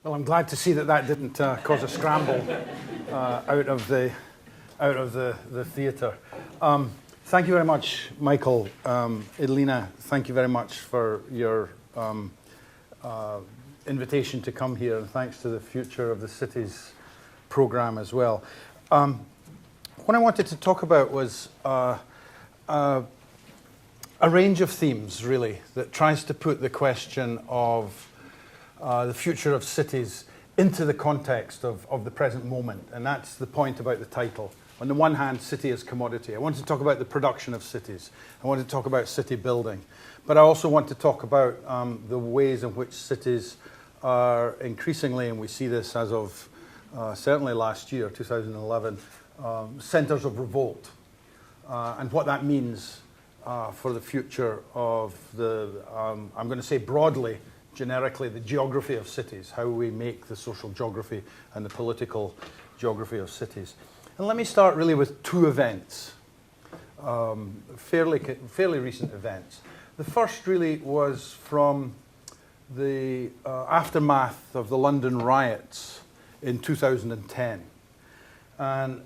Well, I'm glad to see that that didn't cause a scramble out of the theatre. Thank you very much, Michael. Edelina, thank you very much for your invitation to come here, and thanks to the Future of the Cities program as well. What I wanted to talk about was a range of themes, really, that tries to put the question of the future of cities into the context of the present moment. And that's the point about the title. On the one hand, city as commodity. I want to talk about the production of cities. I want to talk about city building. But I also want to talk about the ways in which cities are increasingly, and we see this as of certainly last year, 2011, centers of revolt. And what that means for the future of the, I'm going to say broadly, generically, the geography of cities, how we make the social geography and the political geography of cities. And let me start really with two events, fairly recent events. The first really was from the aftermath of the London riots in 2010. And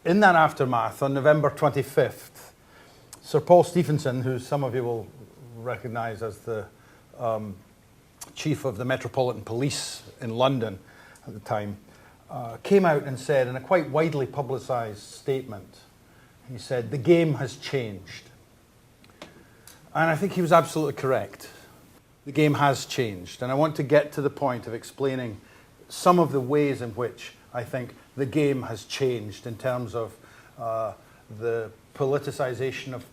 in that aftermath, on November 25th, Sir Paul Stephenson, who some of you will recognize as the chief of the Metropolitan Police in London at the time, came out and said, in a quite widely publicized statement, he said, "The game has changed." And I think he was absolutely correct. The game has changed. And I want to get to the point of explaining some of the ways in which I think the game has changed in terms of the politicization of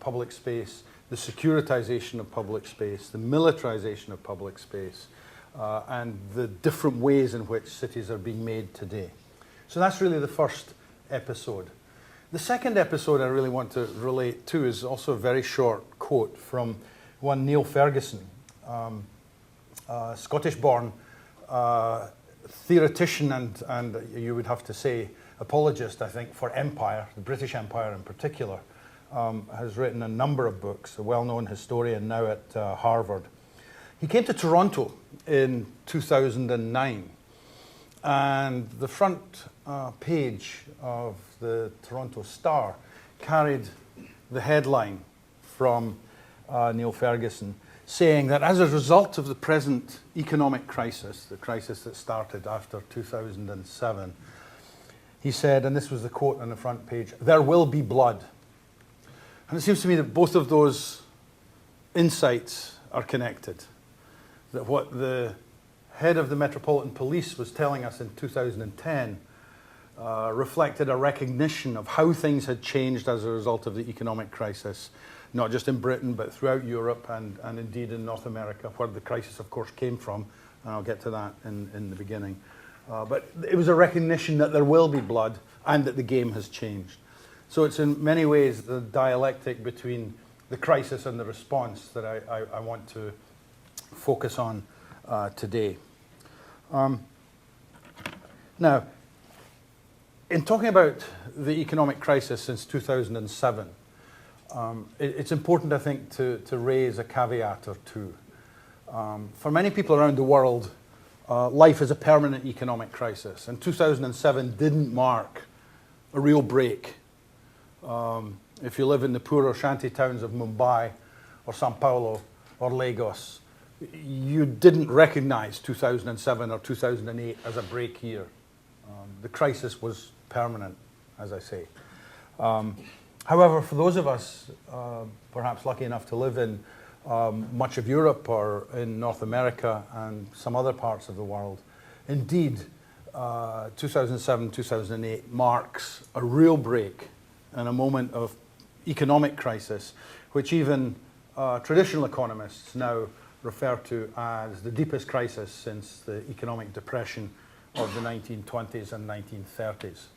public space, the securitization of public space, the militarization of public space, and the different ways in which cities are being made today. So that's really the first episode. The second episode I really want to relate to is also a very short quote from one Neil Ferguson, Scottish-born theoretician and you would have to say apologist, I think, for empire, the British Empire in particular. Has written a number of books, a well-known historian now at Harvard. He came to Toronto in 2009, and the front page of the Toronto Star carried the headline from Neil Ferguson saying that as a result of the present economic crisis, the crisis that started after 2007, he said, and this was the quote on the front page, "There will be blood." And it seems to me that both of those insights are connected. That what the head of the Metropolitan Police was telling us in 2010 reflected a recognition of how things had changed as a result of the economic crisis, not just in Britain, but throughout Europe and indeed in North America, where the crisis, of course, came from. And I'll get to that in the beginning. But it was a recognition that there will be blood and that the game has changed. So it's in many ways the dialectic between the crisis and the response that I want to focus on today. Now, in talking about the economic crisis since 2007, it's important, I think, to raise a caveat or two. For many people around the world, life is a permanent economic crisis, and 2007 didn't mark a real break. If you live in the poorer shanty towns of Mumbai or Sao Paulo or Lagos, you didn't recognize 2007 or 2008 as a break year. The crisis was permanent, as I say. However, for those of us perhaps lucky enough to live in much of Europe or in North America and some other parts of the world, indeed, 2007, 2008 marks a real break and a moment of economic crisis, which even traditional economists now refer to as the deepest crisis since the economic depression of the 1920s and 1930s.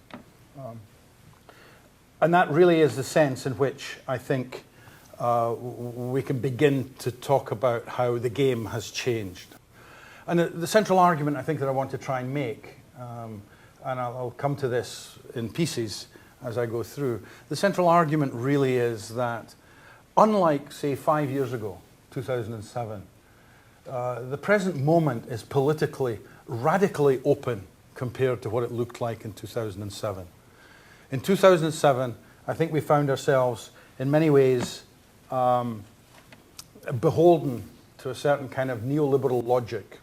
And that really is the sense in which I think we can begin to talk about how the game has changed. And the central argument I think that I want to try and make, and I'll come to this in pieces as I go through, the central argument really is that unlike, say, 5 years ago, 2007, the present moment is politically radically open compared to what it looked like in 2007. In 2007, I think we found ourselves in many ways beholden to a certain kind of neoliberal logic,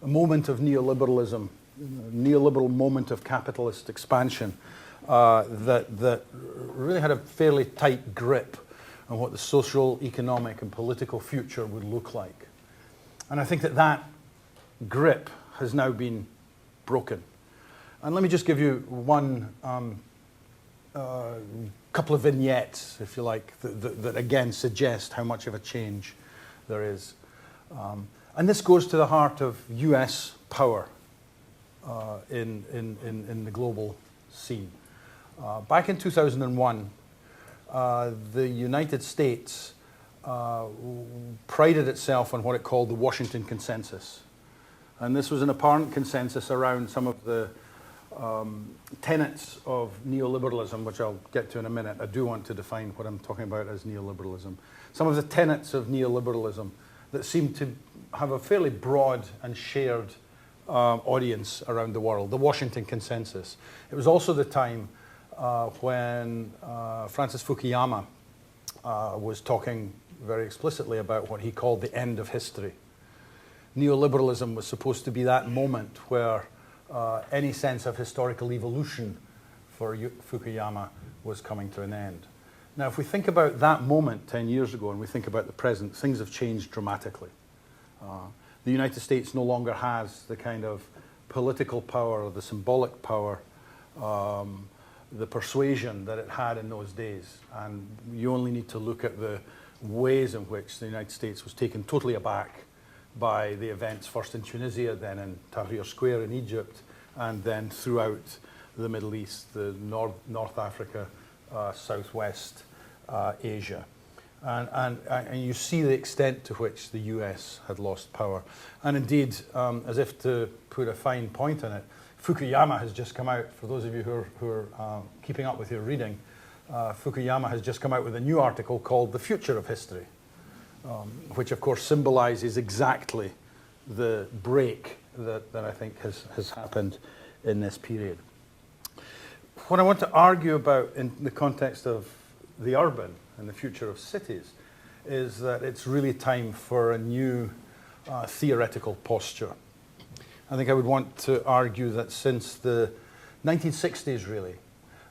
a moment of neoliberalism, neoliberal moment of capitalist expansion that really had a fairly tight grip on what the social, economic, and political future would look like. And I think that that grip has now been broken. And let me just give you one couple of vignettes, if you like, that again suggest how much of a change there is. And this goes to the heart of US power in the global scene. Back in 2001, the United States prided itself on what it called the Washington Consensus. And this was an apparent consensus around some of the tenets of neoliberalism, which I'll get to in a minute. I do want to define what I'm talking about as neoliberalism. Some of the tenets of neoliberalism that seem to have a fairly broad and shared audience around the world, the Washington Consensus. It was also the time when Francis Fukuyama was talking very explicitly about what he called the end of history. Neoliberalism was supposed to be that moment where any sense of historical evolution for Fukuyama was coming to an end. Now, if we think about that moment 10 years ago and we think about the present, things have changed dramatically. The United States no longer has the kind of political power or the symbolic power, the persuasion that it had in those days. And you only need to look at the ways in which the United States was taken totally aback by the events, first in Tunisia, then in Tahrir Square in Egypt, and then throughout the Middle East, the North Africa, Southwest Asia. And you see the extent to which the US had lost power. And indeed, as if to put a fine point on it, Fukuyama has just come out, for those of you who are keeping up with your reading, Fukuyama has just come out with a new article called The Future of History, which of course symbolizes exactly the break that I think has happened in this period. What I want to argue about in the context of the urban and the future of cities is that it's really time for a new theoretical posture. I think I would want to argue that since the 1960s, really,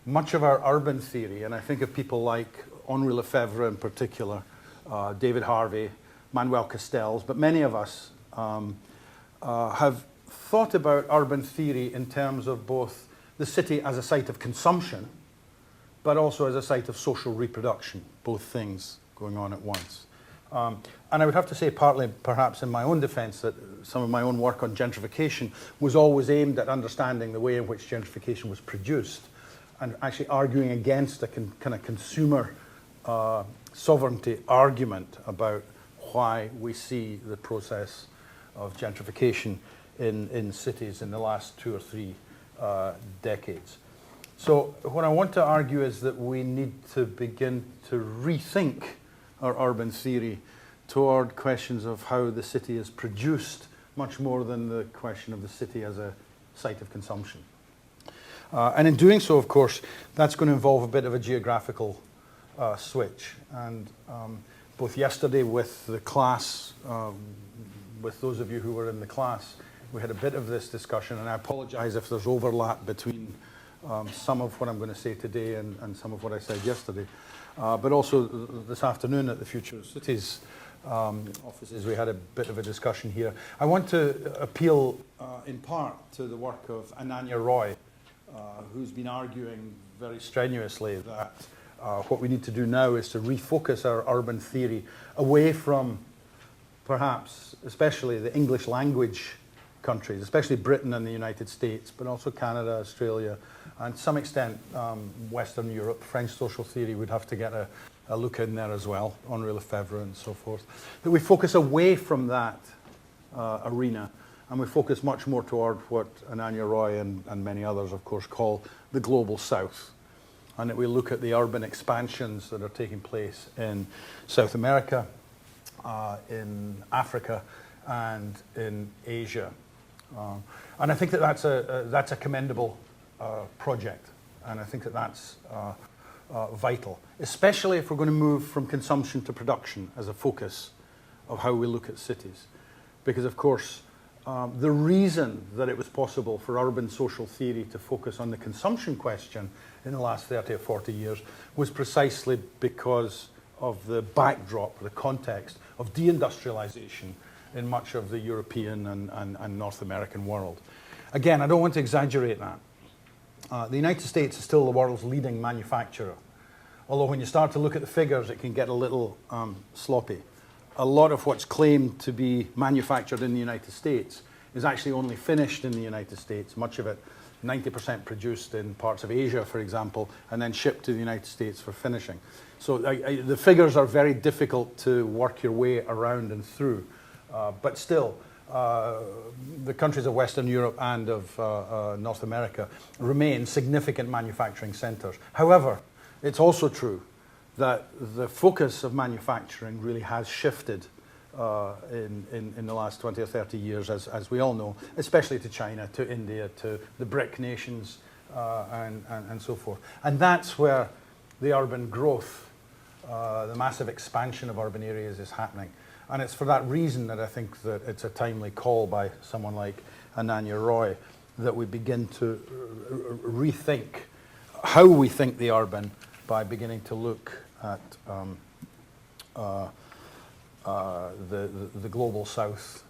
much of our urban theory, and I think of people like Henri Lefebvre in particular, David Harvey, Manuel Castells, but many of us have thought about urban theory in terms of both the city as a site of consumption, but also as a site of social reproduction, both things going on at once. And I would have to say, partly perhaps in my own defense, that some of my own work on gentrification was always aimed at understanding the way in which gentrification was produced and actually arguing against a kind of consumer sovereignty argument about why we see the process of gentrification in cities in the last 2 or 3 decades. So what I want to argue is that we need to begin to rethink our urban theory toward questions of how the city is produced, much more than the question of the city as a site of consumption. And in doing so, of course, that's going to involve a bit of a geographical switch. And both yesterday with the class, with those of you who were in the class, we had a bit of this discussion, and I apologize if there's overlap between some of what I'm going to say today and some of what I said yesterday. But also this afternoon at the Future of Cities offices, we had a bit of a discussion here. I want to appeal in part to the work of Ananya Roy, who's been arguing very strenuously that what we need to do now is to refocus our urban theory away from perhaps, especially the English language countries, especially Britain and the United States, but also Canada, Australia, and to some extent Western Europe. French social theory would have to get a look in there as well, Henri Lefebvre and so forth. That we focus away from that arena, and we focus much more toward what Ananya Roy and many others, of course, call the global south. And that we look at the urban expansions that are taking place in South America, in Africa, and in Asia. And I think that that's a commendable project, and I think that that's vital, especially if we're going to move from consumption to production as a focus of how we look at cities. Because, of course, the reason that it was possible for urban social theory to focus on the consumption question in the last 30 or 40 years was precisely because of the backdrop, the context of deindustrialization in much of the European and North American world. Again, I don't want to exaggerate that. The United States is still the world's leading manufacturer. Although when you start to look at the figures, it can get a little sloppy. A lot of what's claimed to be manufactured in the United States is actually only finished in the United States, much of it 90% produced in parts of Asia, for example, and then shipped to the United States for finishing. So the figures are very difficult to work your way around and through. But still, the countries of Western Europe and of North America remain significant manufacturing centers. However, it's also true that the focus of manufacturing really has shifted in the last 20 or 30 years, as we all know, especially to China, to India, to the BRIC nations, and so forth. And that's where the urban growth, the massive expansion of urban areas is happening. And it's for that reason that I think that it's a timely call by someone like Ananya Roy that we begin to rethink how we think the urban by beginning to look at the global south,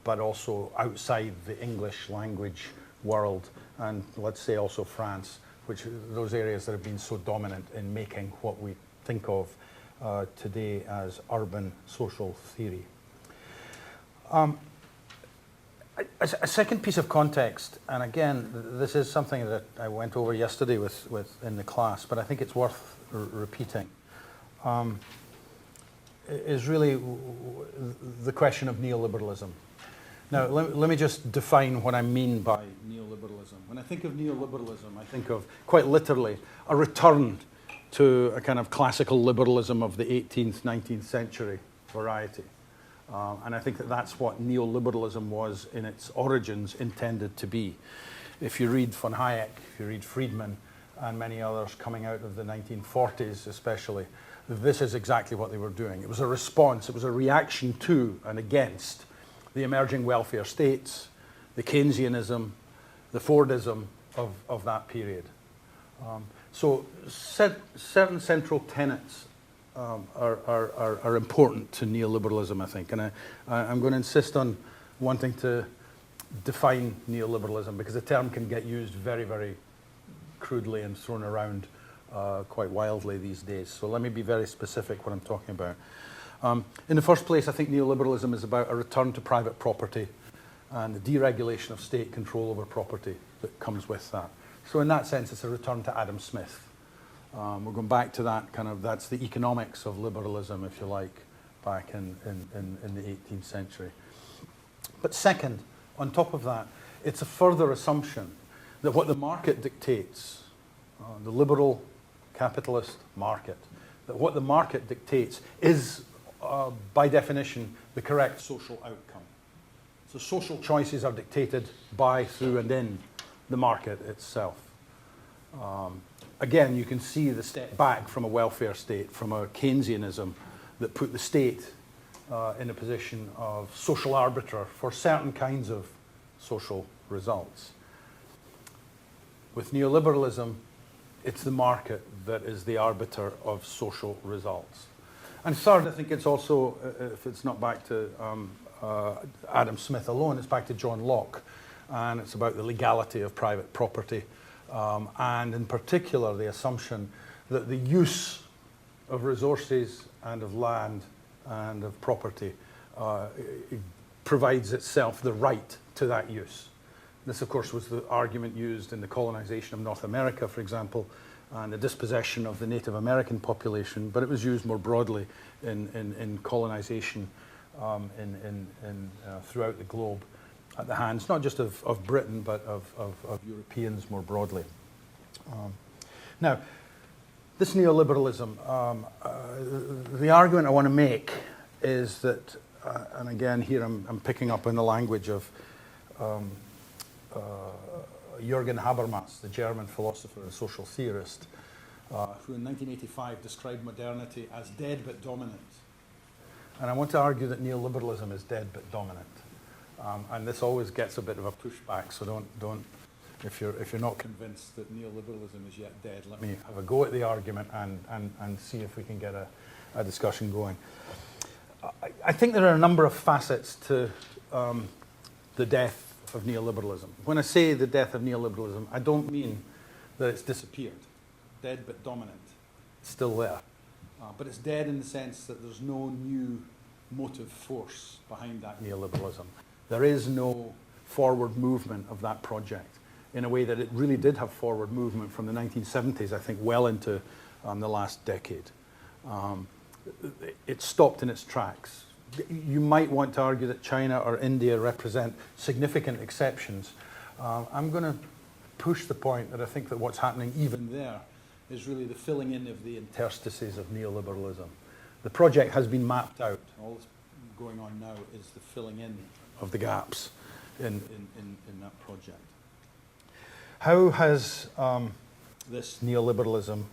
but also outside the English language world, and let's say also France, which are those areas that have been so dominant in making what we think of today as urban social theory. A second piece of context, and again, this is something that I went over yesterday with in the class, but I think it's worth repeating, is really the question of neoliberalism. Now, let me just define what I mean by neoliberalism. When I think of neoliberalism, I think of, quite literally, a return to a kind of classical liberalism of the 18th, 19th century variety. And I think that that's what neoliberalism was in its origins intended to be. If you read von Hayek, if you read Friedman, and many others coming out of the 1940s especially, this is exactly what they were doing. It was a response, it was a reaction to and against the emerging welfare states, the Keynesianism, the Fordism of that period. So certain central tenets are important to neoliberalism, I think. And I'm going to insist on wanting to define neoliberalism because the term can get used very, very crudely and thrown around quite wildly these days. So let me be very specific what I'm talking about. In the first place, I think neoliberalism is about a return to private property and the deregulation of state control over property that comes with that. So in that sense, it's a return to Adam Smith. We're going back to that that's the economics of liberalism, if you like, back in the 18th century. But second, on top of that, it's a further assumption that what the market dictates, the liberal capitalist market, that what the market dictates is, by definition, the correct social outcome. So social choices are dictated by, through, and in the market itself. Again, you can see the step back from a welfare state, from a Keynesianism that put the state in a position of social arbiter for certain kinds of social results. With neoliberalism, it's the market that is the arbiter of social results. And third, I think it's also, if it's not back to Adam Smith alone, it's back to John Locke. And it's about the legality of private property. And in particular, the assumption that the use of resources and of land and of property provides itself the right to that use. This, of course, was the argument used in the colonization of North America, for example, and the dispossession of the Native American population, but it was used more broadly in colonization throughout the globe at the hands, not just of Britain, but of Europeans more broadly. Now, this neoliberalism, the argument I want to make is that and again here I'm picking up on the language of Jürgen Habermas, the German philosopher and social theorist, who in 1985 described modernity as dead but dominant. And I want to argue that neoliberalism is dead but dominant. And this always gets a bit of a pushback, so don't if you're not convinced that neoliberalism is yet dead, let me have a go at the argument and see if we can get a discussion going. I think there are a number of facets to the death of neoliberalism. When I say the death of neoliberalism, I don't mean that it's disappeared. Dead but dominant. It's still there. But it's dead in the sense that there's no new motive force behind that neoliberalism. There is no forward movement of that project in a way that it really did have forward movement from the 1970s, I think, well into the last decade. It stopped in its tracks. You might want to argue that China or India represent significant exceptions. I'm going to push the point that I think that what's happening even there is really the filling in of the interstices of neoliberalism. The project has been mapped out. All that's going on now is the filling in of the gaps in that project. How has this neoliberalism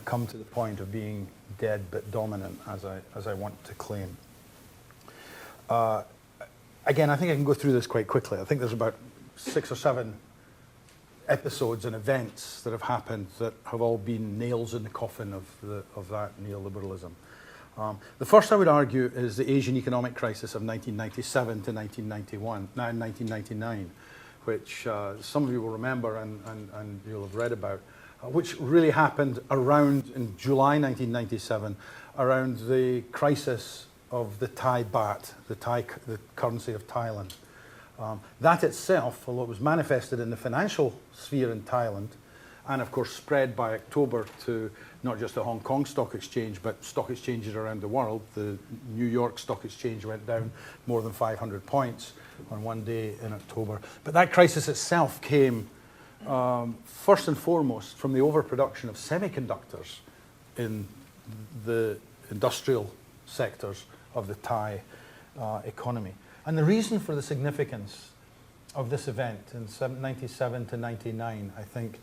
come to the point of being dead but dominant, as I want to claim? Again, I think I can go through this quite quickly. I think there's about 6 or 7 episodes and events that have happened that have all been nails in the coffin of that neoliberalism. The first, I would argue, is the Asian economic crisis of 1997 to 1999, which some of you will remember and you'll have read about, which really happened around, in July 1997, around the crisis of the Thai baht, the currency of Thailand. That itself, although it was manifested in the financial sphere in Thailand, and of course spread by October to not just the Hong Kong Stock Exchange, but stock exchanges around the world. The New York Stock Exchange went down more than 500 points on one day in October. But that crisis itself came first and foremost from the overproduction of semiconductors in the industrial sectors of the Thai economy. And the reason for the significance of this event in 97 to 99, I think,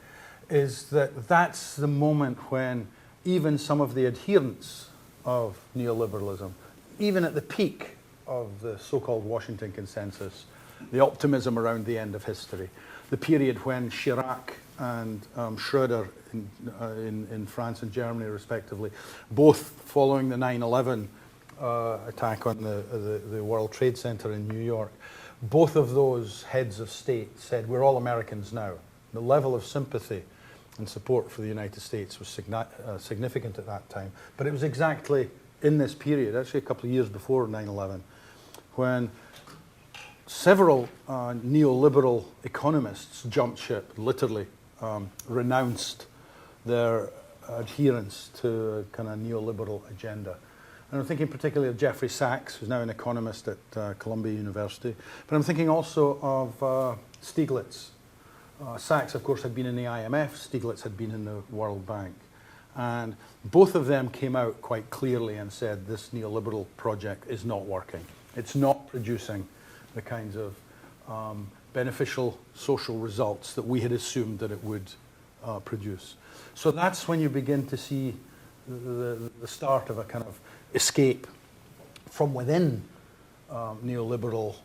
is that that's the moment when even some of the adherents of neoliberalism, even at the peak of the so-called Washington Consensus, the optimism around the end of history, the period when Chirac and Schröder in France and Germany, respectively, both following the 9/11 attack on the World Trade Center in New York, both of those heads of state said, we're all Americans now. The level of sympathy and support for the United States was significant at that time. But it was exactly in this period, actually a couple of years before 9/11, when several neoliberal economists jumped ship, literally renounced their adherence to a kind of neoliberal agenda. And I'm thinking particularly of Jeffrey Sachs, who's now an economist at Columbia University. But I'm thinking also of Stiglitz. Sachs, of course, had been in the IMF. Stiglitz had been in the World Bank. And both of them came out quite clearly and said this neoliberal project is not working. It's not producing the kinds of beneficial social results that we had assumed that it would produce. So that's when you begin to see the start of a kind of escape from within neoliberal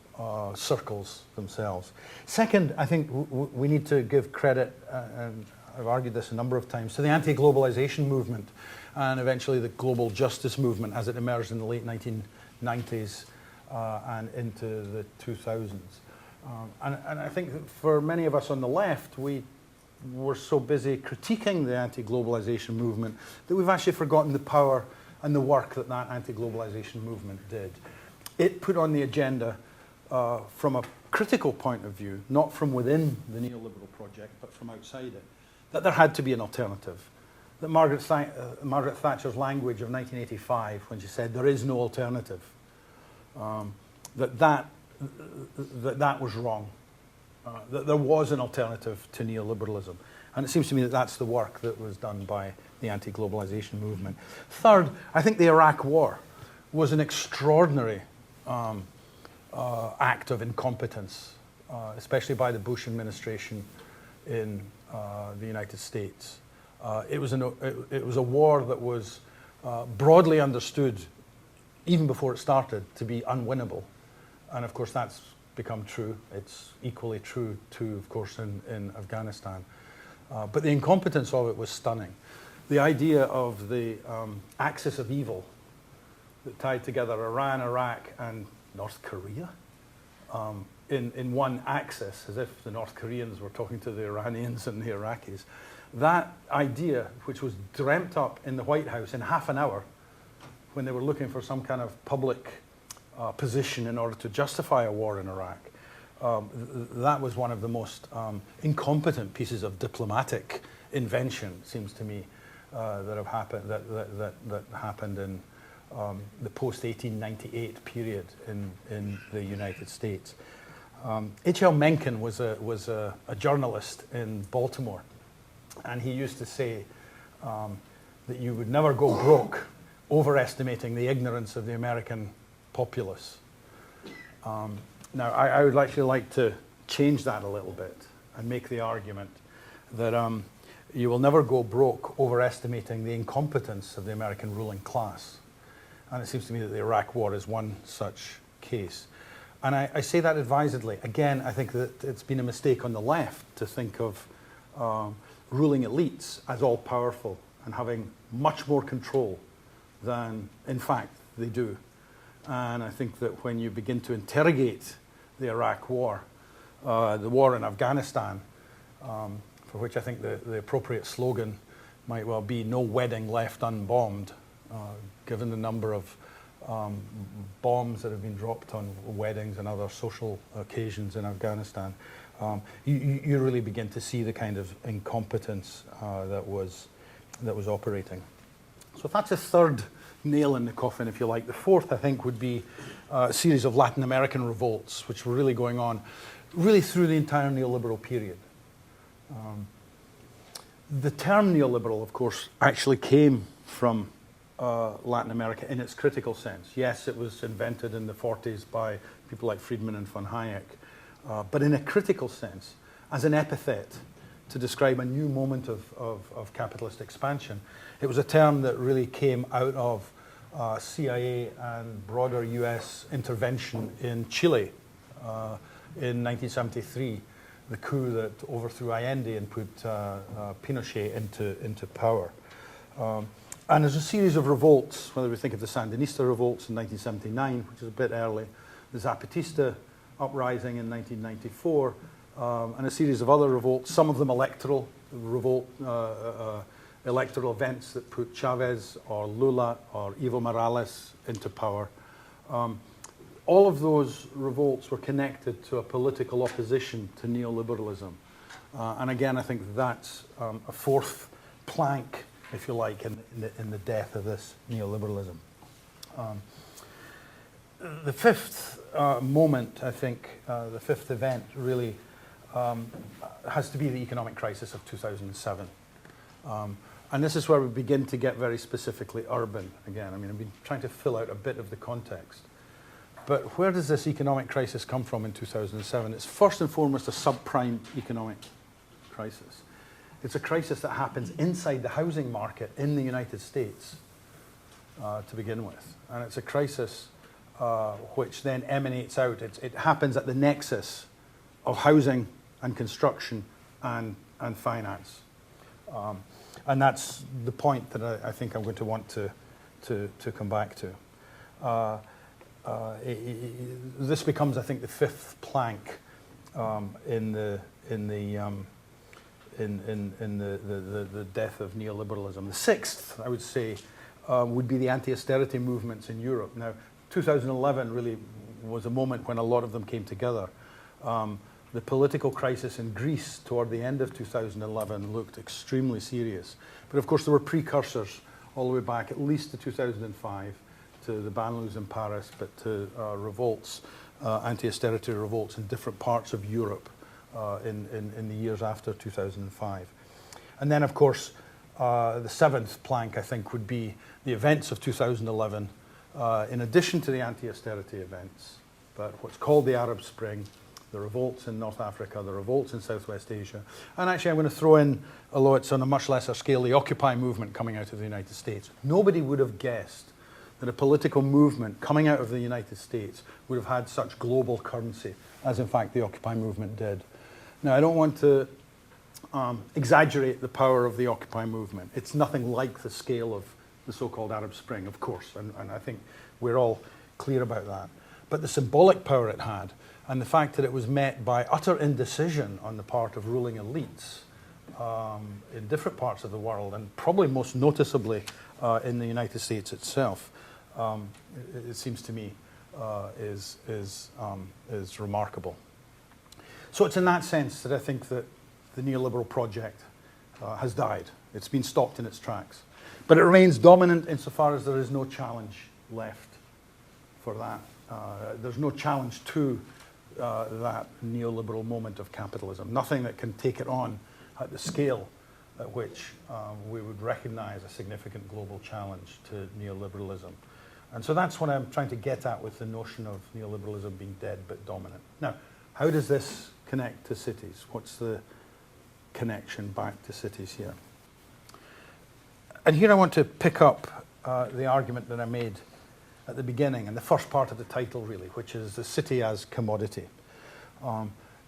circles themselves. Second, I think we need to give credit, and I've argued this a number of times, to the anti-globalization movement and eventually the global justice movement as it emerged in the late 1990s and into the 2000s. And I think that for many of us on the left, we were so busy critiquing the anti-globalization movement that we've actually forgotten the power and the work that that anti-globalization movement did. It put on the agenda from a critical point of view, not from within the neoliberal project, but from outside it, that there had to be an alternative. That Margaret Thatcher's language of 1985, when she said there is no alternative, that was wrong. That there was an alternative to neoliberalism. And it seems to me that that's the work that was done by the anti-globalization movement. Third, I think the Iraq War was an extraordinary act of incompetence, especially by the Bush administration in the United States. It was a war that was broadly understood, even before it started, to be unwinnable. And of course that's become true. It's equally true too, of course, in Afghanistan. But the incompetence of it was stunning. The idea of the axis of evil that tied together Iran, Iraq, and North Korea in one axis, as if the North Koreans were talking to the Iranians and the Iraqis. That idea, which was dreamt up in the White House in half an hour when they were looking for some kind of public position in order to justify a war in Iraq, that was one of the most incompetent pieces of diplomatic invention, it seems to me, that happened in the post-1898 period in the United States. H.L. Mencken was a journalist in Baltimore, and he used to say that you would never go broke overestimating the ignorance of the American populace. Now, I would actually like to change that a little bit and make the argument that you will never go broke overestimating the incompetence of the American ruling class. And it seems to me that the Iraq War is one such case. And I say that advisedly. Again, I think that it's been a mistake on the left to think of ruling elites as all-powerful and having much more control than, in fact, they do. And I think that when you begin to interrogate the Iraq War, the war in Afghanistan, for which I think the appropriate slogan might well be "No wedding left unbombed," given the number of bombs that have been dropped on weddings and other social occasions in Afghanistan, you really begin to see the kind of incompetence that was operating. So if that's a third nail in the coffin, if you like, the fourth, I think, would be a series of Latin American revolts, which were really going on really through the entire neoliberal period. The term neoliberal, of course, actually came from Latin America in its critical sense. Yes, it was invented in the 40s by people like Friedman and von Hayek, but in a critical sense, as an epithet to describe a new moment of capitalist expansion. It was a term that really came out of CIA and broader US intervention in Chile in 1973, the coup that overthrew Allende and put Pinochet into power. And there's a series of revolts, whether we think of the Sandinista revolts in 1979, which is a bit early, the Zapatista uprising in 1994, and a series of other revolts, some of them electoral events that put Chavez or Lula or Evo Morales into power. All of those revolts were connected to a political opposition to neoliberalism. And again, I think that's a fourth plank, if you like, in the death of this neoliberalism. The fifth moment, I think, the fifth event really has to be the economic crisis of 2007. And this is where we begin to get very specifically urban again. I mean, I've been trying to fill out a bit of the context. But where does this economic crisis come from in 2007? It's first and foremost a subprime economic crisis. It's a crisis that happens inside the housing market in the United States to begin with. And it's a crisis which then emanates out. It happens at the nexus of housing and construction and finance. And that's the point that I think I'm going to want to come back to. This becomes, I think, the fifth plank in the death of neoliberalism. The sixth, I would say, would be the anti-austerity movements in Europe. Now, 2011 really was a moment when a lot of them came together. The political crisis in Greece toward the end of 2011 looked extremely serious. But of course, there were precursors all the way back, at least to 2005, to the Banlieues in Paris, but to revolts, anti-austerity revolts in different parts of Europe in the years after 2005. And then, of course, the seventh plank, I think, would be the events of 2011 in addition to the anti-austerity events, but what's called the Arab Spring, the revolts in North Africa, the revolts in Southwest Asia, and actually I'm going to throw in, although it's on a much lesser scale, the Occupy movement coming out of the United States. Nobody would have guessed that a political movement coming out of the United States would have had such global currency, as in fact the Occupy movement did. Now, I don't want to exaggerate the power of the Occupy movement. It's nothing like the scale of the so-called Arab Spring, of course, and I think we're all clear about that. But the symbolic power it had, and the fact that it was met by utter indecision on the part of ruling elites in different parts of the world, and probably most noticeably in the United States itself, it seems to me is remarkable. So it's in that sense that I think that the neoliberal project has died. It's been stopped in its tracks. But it remains dominant insofar as there is no challenge left for that. There's no challenge to that neoliberal moment of capitalism. Nothing that can take it on at the scale at which we would recognize a significant global challenge to neoliberalism. And so that's what I'm trying to get at with the notion of neoliberalism being dead but dominant. Now, how does this connect to cities? What's the connection back to cities here? And here I want to pick up the argument that I made at the beginning, and the first part of the title really, which is the city as commodity.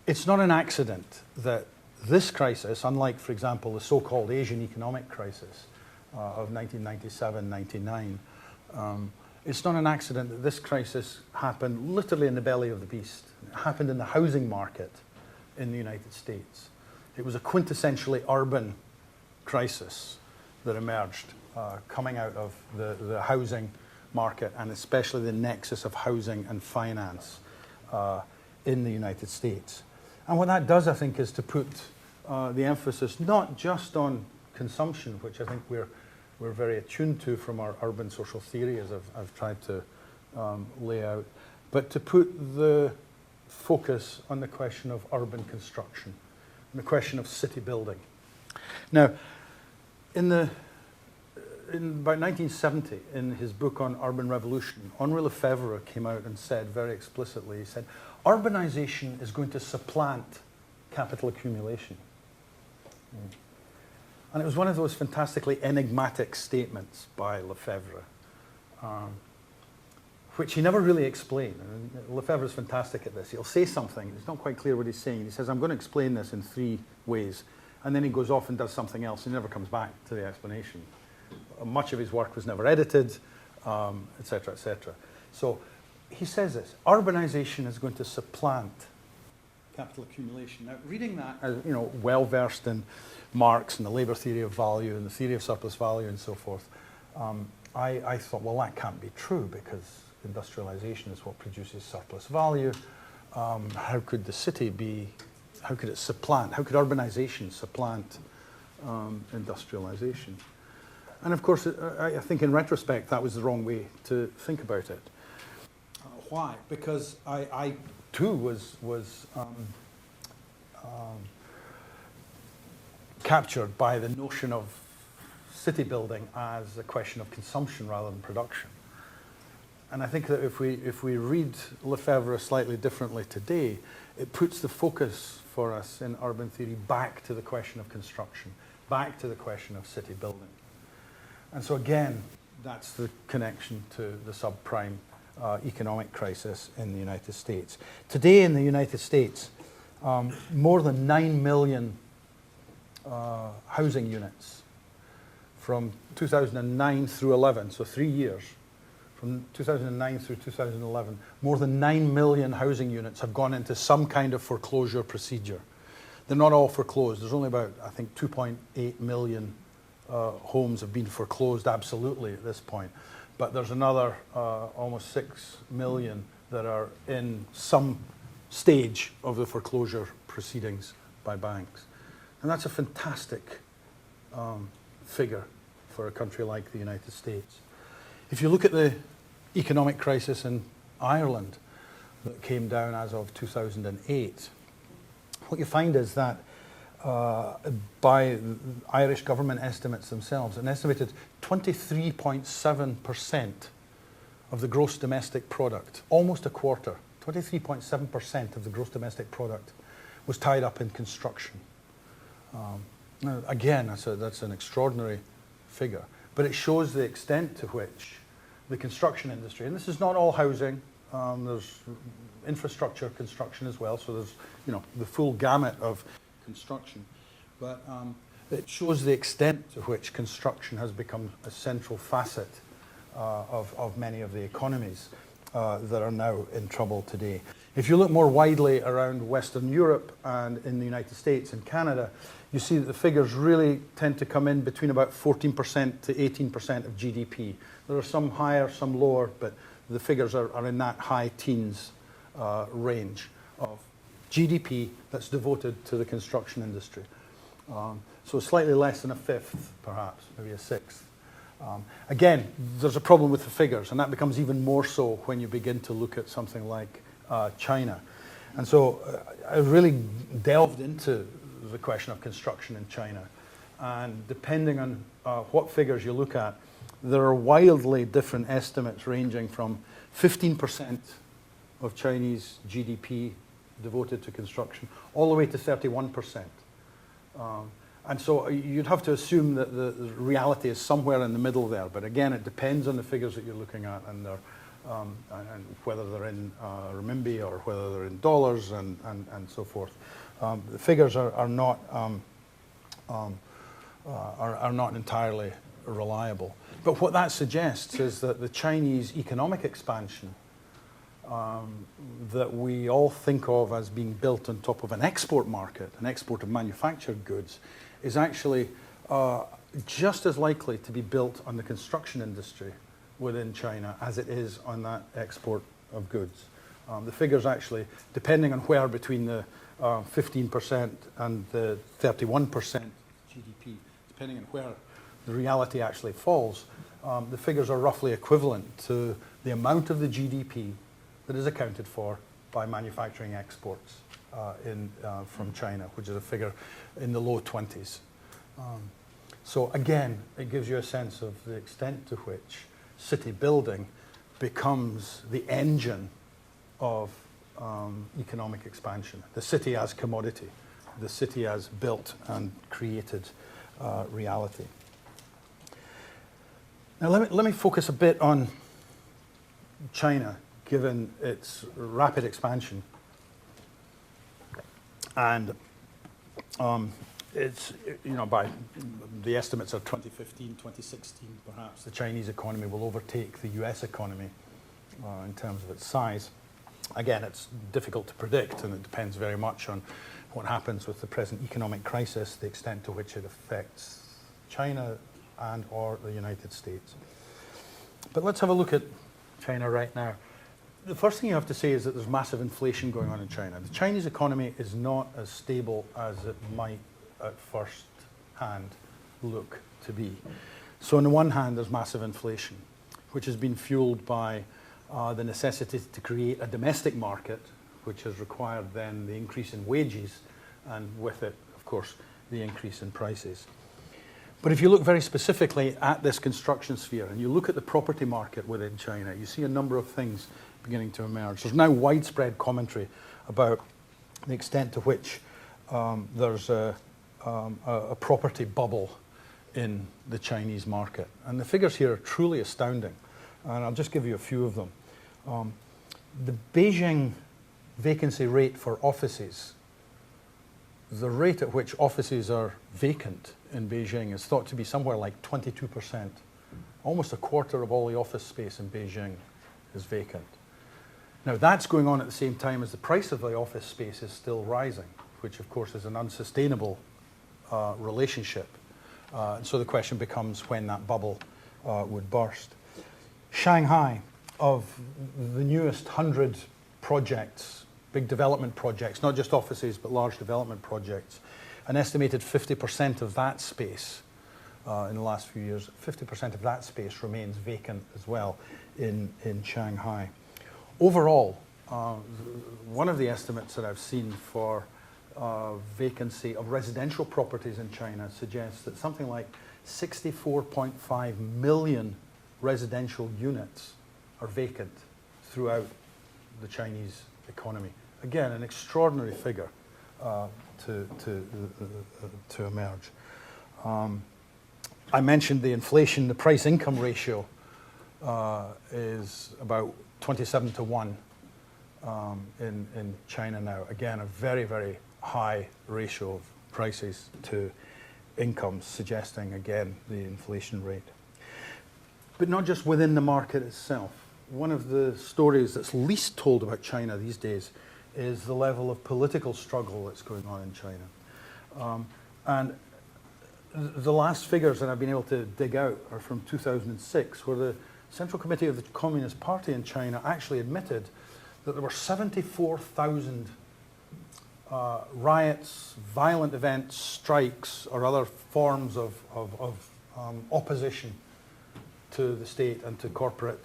It's not an accident that this crisis, unlike, for example, the so-called Asian economic crisis of 1997-99, it's not an accident that this crisis happened literally in the belly of the beast. It happened in the housing market in the United States. It was a quintessentially urban crisis that emerged coming out of the housing market, and especially the nexus of housing and finance in the United States. And what that does, I think, is to put the emphasis not just on consumption, which I think we're very attuned to from our urban social theory, as I've tried to lay out, but to put the focus on the question of urban construction, and the question of city building. Now, in about 1970, in his book on urban revolution, Henri Lefebvre came out and said very explicitly, he said, urbanization is going to supplant capital accumulation. And it was one of those fantastically enigmatic statements by Lefebvre, which he never really explained. And Lefebvre is fantastic at this. He'll say something, it's not quite clear what he's saying. He says, I'm going to explain this in 3 ways. And then he goes off and does something else. He never comes back to the explanation. Much of his work was never edited, et cetera, et cetera. So he says this, urbanization is going to supplant capital accumulation. Now, reading that, as well-versed in Marx and the labor theory of value and the theory of surplus value and so forth, I thought, well, that can't be true because industrialization is what produces surplus value. How could the city be, how could it supplant, how could urbanization supplant industrialization? And of course, I think in retrospect, that was the wrong way to think about it. Why? Because I too was captured by the notion of city building as a question of consumption rather than production. And I think that if we read Lefebvre slightly differently today, it puts the focus for us in urban theory back to the question of construction, back to the question of city building. And so again, that's the connection to the subprime economic crisis in the United States. Today in the United States, more than 9 million housing units from 2009 through 11, so 3 years, from 2009 through 2011, more than 9 million housing units have gone into some kind of foreclosure procedure. They're not all foreclosed. There's only about, I think, 2.8 million homes have been foreclosed absolutely at this point. But there's another almost 6 million that are in some stage of the foreclosure proceedings by banks. And that's a fantastic figure for a country like the United States. If you look at the economic crisis in Ireland that came down as of 2008, what you find is that by Irish government estimates themselves, an estimated 23.7% of the gross domestic product, almost a quarter, 23.7% of the gross domestic product was tied up in construction. Now, again, that's an extraordinary figure, but it shows the extent to which the construction industry, and this is not all housing, there's infrastructure construction as well, so there's the full gamut of construction, but it shows the extent to which construction has become a central facet of many of the economies that are now in trouble today. If you look more widely around Western Europe and in the United States and Canada, you see that the figures really tend to come in between about 14% to 18% of GDP. There are some higher, some lower, but the figures are in that high teens range of GDP that's devoted to the construction industry. So slightly less than a fifth, perhaps, maybe a sixth. Again, there's a problem with the figures, and that becomes even more so when you begin to look at something like China. And so I really delved into the question of construction in China. And depending on what figures you look at, there are wildly different estimates ranging from 15% of Chinese GDP devoted to construction, all the way to 31%. And so you'd have to assume that the reality is somewhere in the middle there. But again, it depends on the figures that you're looking at and whether they're in renminbi or whether they're in dollars and so forth. The figures are not entirely reliable. But what that suggests is that the Chinese economic expansion that we all think of as being built on top of an export market, an export of manufactured goods, is actually just as likely to be built on the construction industry within China as it is on that export of goods. The figures actually, depending on where between the 15% and the 31% GDP, depending on where the reality actually falls, the figures are roughly equivalent to the amount of the GDP that is accounted for by manufacturing exports from China, which is a figure in the low 20s. So again, it gives you a sense of the extent to which city building becomes the engine of economic expansion. The city as commodity, the city as built and created reality. Now let me focus a bit on China, given its rapid expansion. And it's, by the estimates of 2015, 2016, perhaps, the Chinese economy will overtake the US economy in terms of its size. Again, it's difficult to predict, and it depends very much on what happens with the present economic crisis, the extent to which it affects China and or the United States. But let's have a look at China right now. The first thing you have to say is that there's massive inflation going on in China. The Chinese economy is not as stable as it might at first hand look to be. So on the one hand, there's massive inflation, which has been fueled by the necessity to create a domestic market, which has required then the increase in wages, and with it, of course, the increase in prices. But if you look very specifically at this construction sphere, and you look at the property market within China, you see a number of things beginning to emerge. There's now widespread commentary about the extent to which there's a property bubble in the Chinese market. And the figures here are truly astounding. And I'll just give you a few of them. The Beijing vacancy rate for offices, the rate at which offices are vacant in Beijing is thought to be somewhere like 22%. Almost a quarter of all the office space in Beijing is vacant. Now that's going on at the same time as the price of the office space is still rising, which of course is an unsustainable relationship. And so the question becomes when that bubble would burst. Shanghai, of the newest 100 projects, big development projects, not just offices, but large development projects, an estimated 50% of that space in the last few years, 50% of that space remains vacant as well in Shanghai. Overall, one of the estimates that I've seen for vacancy of residential properties in China suggests that something like 64.5 million residential units are vacant throughout the Chinese economy. Again, an extraordinary figure to emerge. I mentioned the inflation. The price-income ratio is about 27 to 1 in China now. Again, a very, very high ratio of prices to incomes, suggesting, again, the inflation rate. But not just within the market itself. One of the stories that's least told about China these days is the level of political struggle that's going on in China. And the last figures that I've been able to dig out are from 2006, where the Central Committee of the Communist Party in China actually admitted that there were 74,000 riots, violent events, strikes, or other forms of opposition to the state and to corporate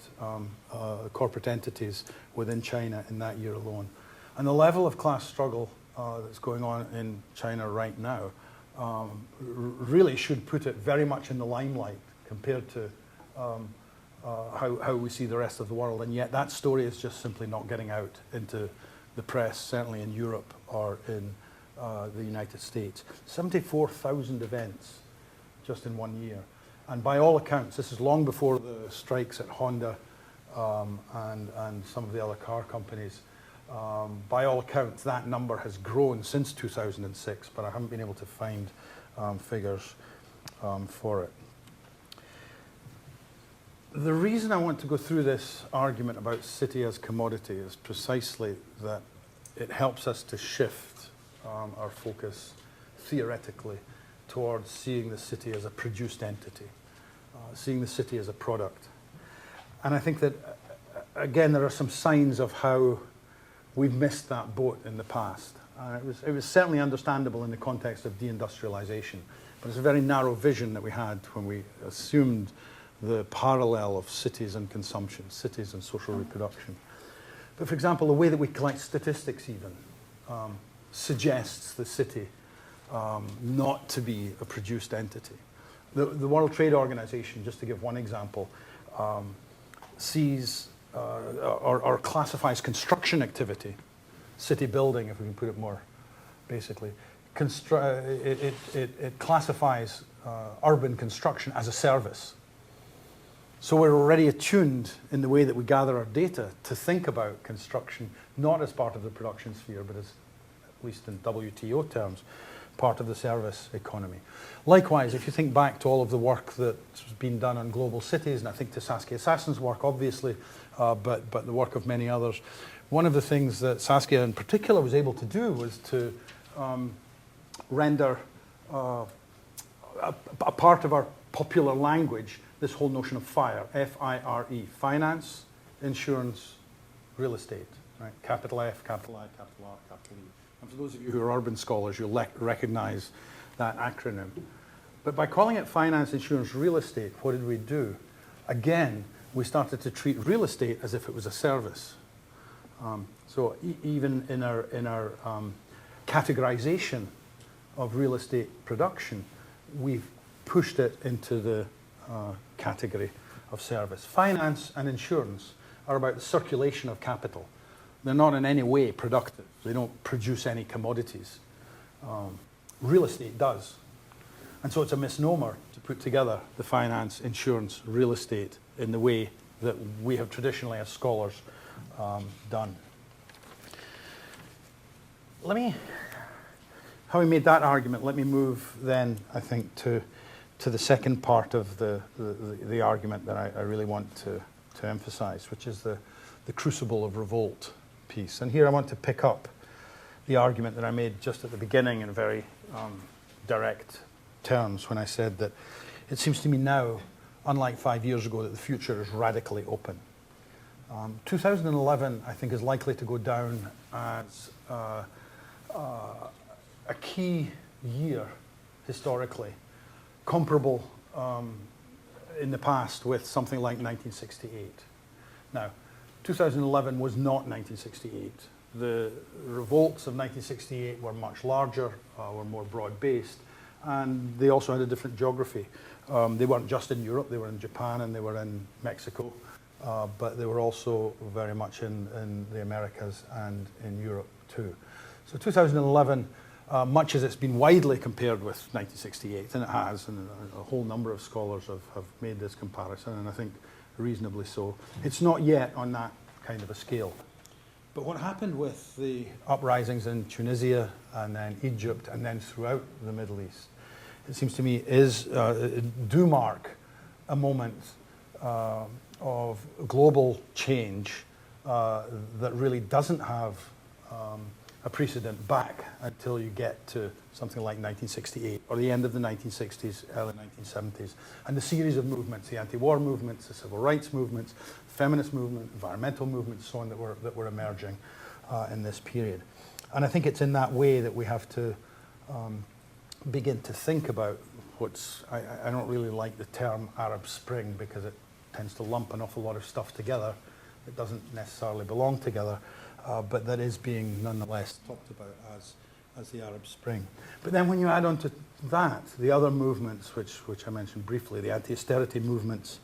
entities within China in that year alone. And the level of class struggle that's going on in China right now really should put it very much in the limelight compared to how we see the rest of the world. And yet that story is just simply not getting out into the press, certainly in Europe or in the United States. 74,000 events just in 1 year. And by all accounts, this is long before the strikes at Honda and some of the other car companies. By all accounts, that number has grown since 2006, but I haven't been able to find figures for it. The reason I want to go through this argument about city as commodity is precisely that it helps us to shift our focus theoretically towards seeing the city as a produced entity, seeing the city as a product. And I think that, again, there are some signs of how we've missed that boat in the past. It was certainly understandable in the context of deindustrialization, but it's a very narrow vision that we had when we assumed the parallel of cities and consumption, cities and social reproduction. But for example, the way that we collect statistics even suggests the city not to be a produced entity. The World Trade Organization, just to give one example, sees or classifies construction activity, city building, if we can put it more basically. It classifies urban construction as a service. So we're already attuned in the way that we gather our data to think about construction not as part of the production sphere, but as, at least in WTO terms, part of the service economy. Likewise, if you think back to all of the work that's been done on global cities, and I think to Saskia Sassen's work, obviously, but the work of many others, one of the things that Saskia in particular was able to do was to render a part of our popular language this whole notion of FIRE, F-I-R-E, finance, insurance, real estate, right? Capital F, capital I, capital R, capital E. And for those of you who are urban scholars, you'll recognize that acronym. But by calling it finance, insurance, real estate, what did we do? Again, we started to treat real estate as if it was a service. So even in our categorization of real estate production, we've pushed it into the category of service. Finance and insurance are about the circulation of capital. They're not in any way productive. They don't produce any commodities. Real estate does. And so it's a misnomer to put together the finance, insurance, real estate in the way that we have traditionally as scholars done. Having made that argument, let me move then, I think, to the second part of the argument that I really want to emphasize, which is the crucible of revolt piece. And here I want to pick up the argument that I made just at the beginning in very direct terms when I said that it seems to me now, unlike 5 years ago, that the future is radically open. 2011, I think, is likely to go down as a key year historically, comparable in the past with something like 1968. Now, 2011 was not 1968. The revolts of 1968 were much larger, were more broad-based, and they also had a different geography. They weren't just in Europe, they were in Japan and they were in Mexico. but they were also very much in the Americas and in Europe too. So 2011, much as it's been widely compared with 1968, and it has, and a whole number of scholars have made this comparison, and I think reasonably so, it's not yet on that kind of a scale. But what happened with the uprisings in Tunisia and then Egypt and then throughout the Middle East, it seems to me, do mark a moment of global change that really doesn't have a precedent back until you get to something like 1968 or the end of the 1960s, early 1970s, and the series of movements, the anti-war movements, the civil rights movements, feminist movement, environmental movements, so on, that were emerging in this period. And I think it's in that way that we have to begin to think about what's, I don't really like the term Arab Spring because it tends to lump an awful lot of stuff together that doesn't necessarily belong together, but that is being nonetheless talked about as the Arab Spring. But then when you add on to that, the other movements, which I mentioned briefly, the anti-austerity movements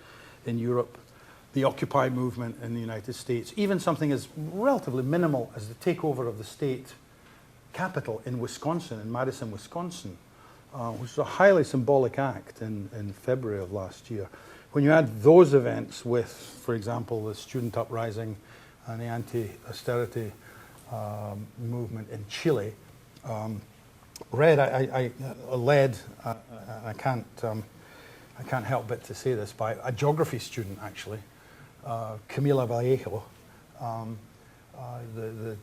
in Europe, the Occupy movement in the United States, even something as relatively minimal as the takeover of the state capital in Wisconsin, in Madison, Wisconsin, which was a highly symbolic act in February of last year. When you add those events with, for example, the student uprising and the anti-austerity movement in Chile, I led, I can't help but to say this, by a geography student actually, Camila Vallejo, the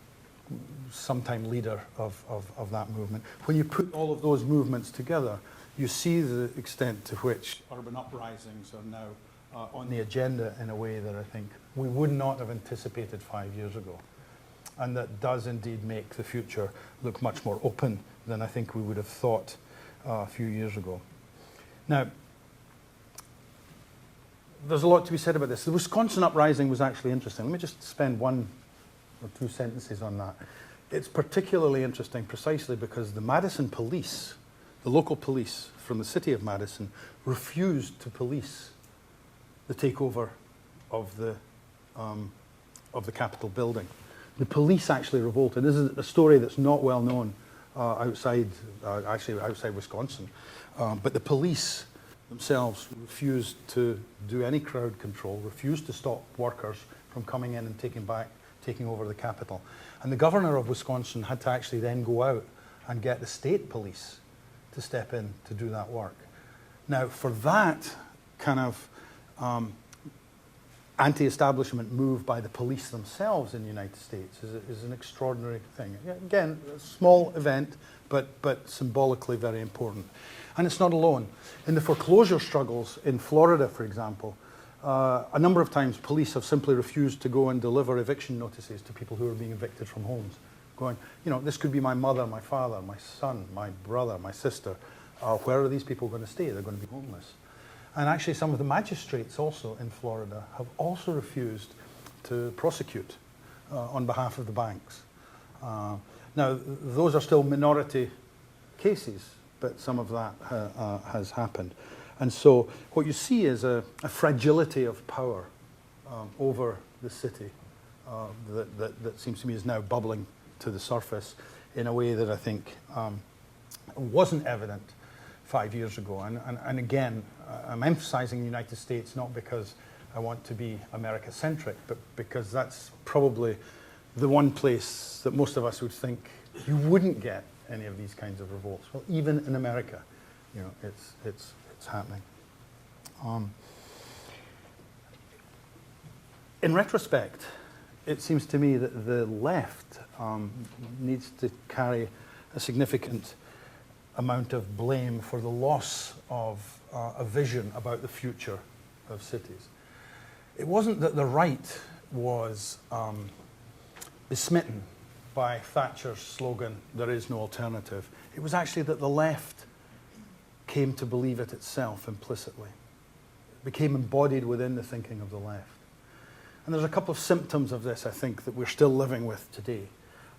sometime leader of that movement. When you put all of those movements together, you see the extent to which urban uprisings are now on the agenda in a way that I think we would not have anticipated 5 years ago. And that does indeed make the future look much more open than I think we would have thought a few years ago. Now, there's a lot to be said about this. The Wisconsin uprising was actually interesting. Let me just spend 1 or 2 sentences on that. It's particularly interesting precisely because the Madison police, the local police from the city of Madison, refused to police the takeover of the Capitol building. The police actually revolted. This is a story that's not well known outside Wisconsin, but the police themselves refused to do any crowd control, refused to stop workers from coming in and taking over the Capitol. And the governor of Wisconsin had to actually then go out and get the state police to step in to do that work. Now, for that kind of anti-establishment move by the police themselves in the United States is an extraordinary thing. Again, a small event, but symbolically very important. And it's not alone. In the foreclosure struggles in Florida, for example, a number of times police have simply refused to go and deliver eviction notices to people who are being evicted from homes, going, you know, this could be my mother, my father, my son, my brother, my sister. Where are these people going to stay? They're going to be homeless. And actually some of the magistrates also in Florida have also refused to prosecute on behalf of the banks. Now, those are still minority cases, but some of that has happened. And so what you see is a fragility of power over the city that seems to me is now bubbling to the surface in a way that I think wasn't evident 5 years ago. And again, I'm emphasizing the United States not because I want to be America-centric, but because that's probably the one place that most of us would think you wouldn't get any of these kinds of revolts. Well, even in America, you know, it's happening. In retrospect, it seems to me that the left needs to carry a significant amount of blame for the loss of a vision about the future of cities. It wasn't that the right was besmitten by Thatcher's slogan, "There is no alternative." It was actually that the left came to believe it itself implicitly. It became embodied within the thinking of the left. And there's a couple of symptoms of this, I think, that we're still living with today,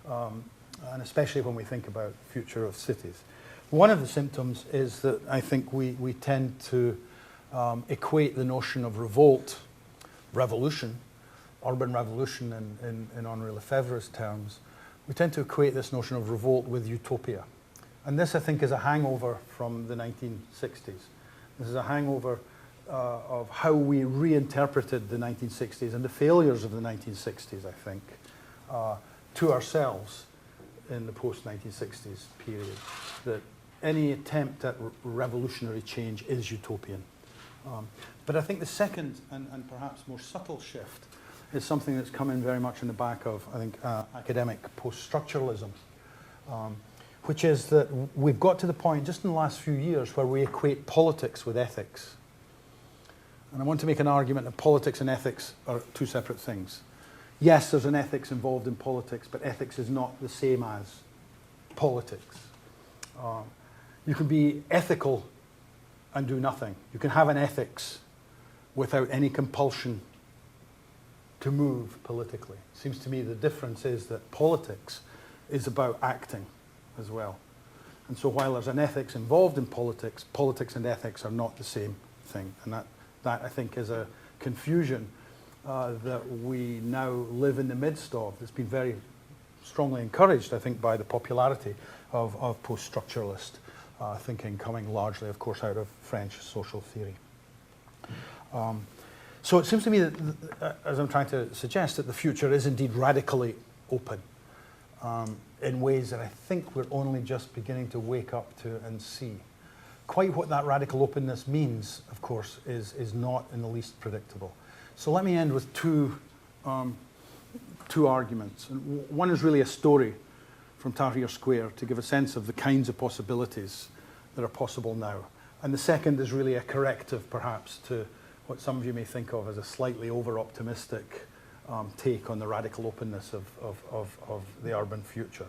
and especially when we think about the future of cities. One of the symptoms is that I think we tend to equate the notion of revolt revolution, urban revolution in Henri Lefebvre's terms, we tend to equate this notion of revolt with utopia. And this, I think, is a hangover from the 1960s. This is a hangover of how we reinterpreted the 1960s and the failures of the 1960s, I think, to ourselves in the post-1960s period, that any attempt at revolutionary change is utopian. But I think the second and perhaps more subtle shift is something that's come in very much in the back of, I think, academic post-structuralism, which is that we've got to the point just in the last few years where we equate politics with ethics. And I want to make an argument that politics and ethics are two separate things. Yes, there's an ethics involved in politics, but ethics is not the same as politics. You can be ethical and do nothing. You can have an ethics without any compulsion to move politically. It seems to me the difference is that politics is about acting as well. And so while there's an ethics involved in politics, politics and ethics are not the same thing. And that I think is a confusion that we now live in the midst of. It's been very strongly encouraged, I think, by the popularity of post-structuralist thinking, coming largely, of course, out of French social theory. So it seems to me that, as I'm trying to suggest, that the future is indeed radically open in ways that I think we're only just beginning to wake up to and see. Quite what that radical openness means, of course, is not in the least predictable. So let me end with two arguments. And one is really a story from Tahrir Square to give a sense of the kinds of possibilities that are possible now. And the second is really a corrective, perhaps, to what some of you may think of as a slightly over-optimistic take on the radical openness of the urban future.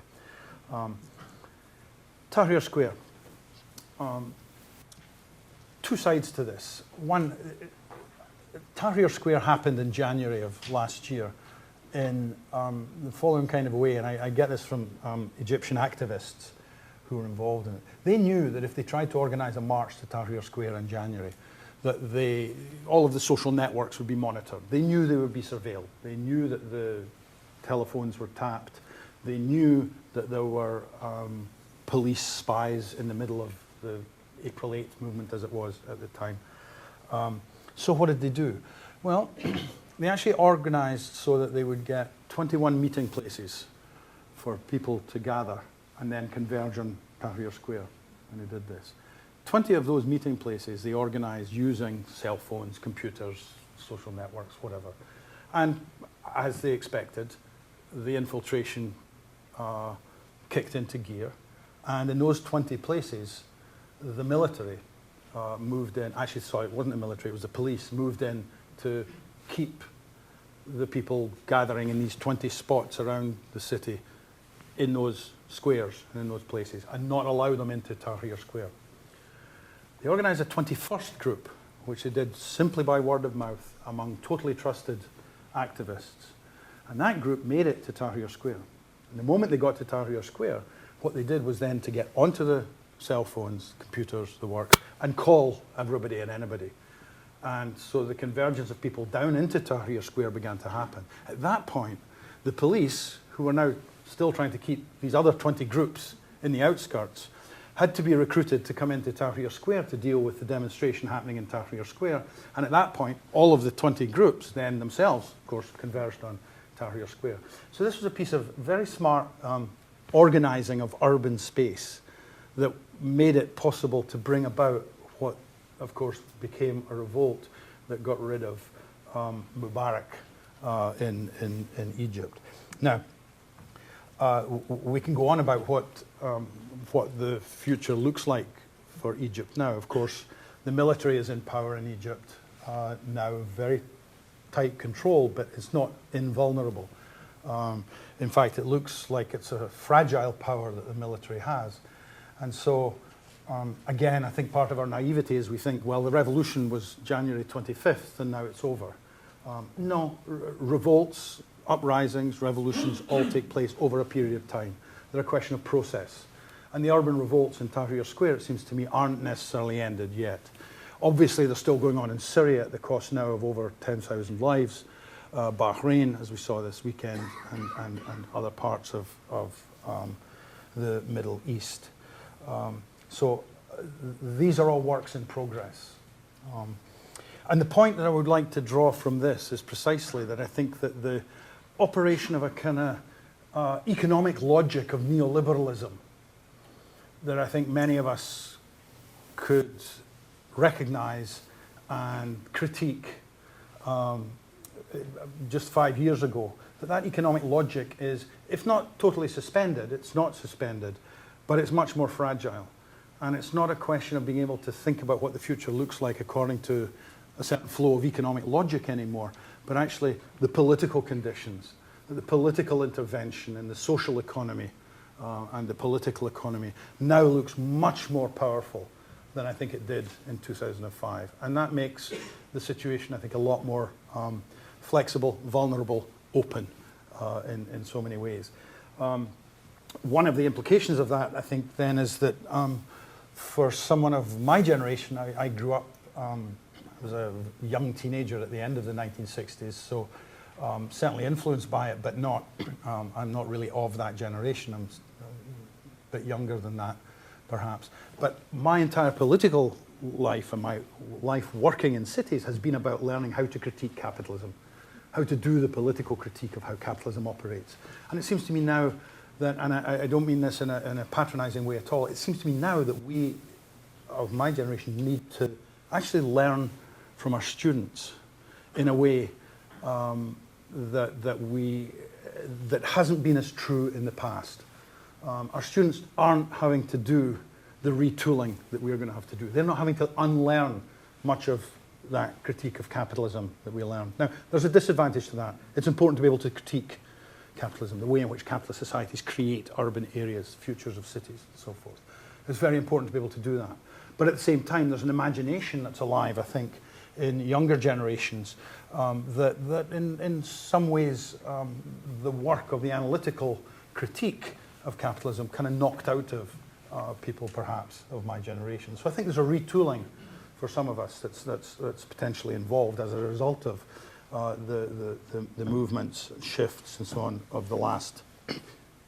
Tahrir Square. Two sides to this. One, Tahrir Square happened in January of last year in the following kind of a way, and I get this from Egyptian activists who were involved in it. They knew that if they tried to organize a march to Tahrir Square in January, that all of the social networks would be monitored. They knew they would be surveilled. They knew that the telephones were tapped. They knew that there were police spies in the middle of the April 8th movement, as it was at the time. So what did they do? Well, they actually organized so that they would get 21 meeting places for people to gather and then converge on Tahrir Square, and they did this. 20 of those meeting places they organized using cell phones, computers, social networks, whatever. And as they expected, the infiltration kicked into gear. And in those 20 places, the military moved in. Actually, sorry, it wasn't the military, it was the police moved in to keep the people gathering in these 20 spots around the city in those squares and in those places and not allow them into Tahrir Square. They organized a 21st group, which they did simply by word of mouth among totally trusted activists. And that group made it to Tahrir Square. And the moment they got to Tahrir Square, what they did was then to get onto the cell phones, computers, the work, and call everybody and anybody. And so the convergence of people down into Tahrir Square began to happen. At that point, the police, who were now still trying to keep these other 20 groups in the outskirts, had to be recruited to come into Tahrir Square to deal with the demonstration happening in Tahrir Square. And at that point, all of the 20 groups then themselves, of course, converged on Tahrir Square. So this was a piece of very smart organizing of urban space that made it possible to bring about what, of course, became a revolt that got rid of Mubarak in Egypt. Now, we can go on about what the future looks like for Egypt now. Of course, the military is in power in Egypt now, very tight control, but it's not invulnerable. In fact, it looks like it's a fragile power that the military has. And so, again, I think part of our naivety is we think, well, the revolution was January 25th and now it's over. No, revolts, uprisings, revolutions all take place over a period of time. They're a question of process. And the urban revolts in Tahrir Square, it seems to me, aren't necessarily ended yet. Obviously, they're still going on in Syria at the cost now of over 10,000 lives. Bahrain, as we saw this weekend, and other parts of the Middle East. So these are all works in progress. And the point that I would like to draw from this is precisely that I think that the operation of a kind of economic logic of neoliberalism that I think many of us could recognize and critique just 5 years ago, that economic logic is, if not totally suspended, it's not suspended, but it's much more fragile. And it's not a question of being able to think about what the future looks like according to a certain flow of economic logic anymore, but actually the political conditions, the political intervention in the social economy and the political economy now looks much more powerful than I think it did in 2005. And that makes the situation, I think, a lot more flexible, vulnerable, open in so many ways. One of the implications of that, I think, then is that for someone of my generation, I grew up, I was a young teenager at the end of the 1960s, so certainly influenced by it, but not, I'm not really of that generation. I'm a bit younger than that, perhaps. But my entire political life and my life working in cities has been about learning how to critique capitalism, how to do the political critique of how capitalism operates. And it seems to me now that, and I don't mean this in a patronizing way at all, it seems to me now that we, of my generation, need to actually learn from our students in a way that hasn't been as true in the past. Our students aren't having to do the retooling that we're going to have to do. They're not having to unlearn much of that critique of capitalism that we learned. Now, there's a disadvantage to that. It's important to be able to critique capitalism, the way in which capitalist societies create urban areas, futures of cities, and so forth. It's very important to be able to do that. But at the same time, there's an imagination that's alive, I think, in younger generations that in some ways the work of the analytical critique of capitalism kind of knocked out of people, perhaps, of my generation. So I think there's a retooling for some of us that's potentially involved as a result of the movements, shifts, and so on of the last,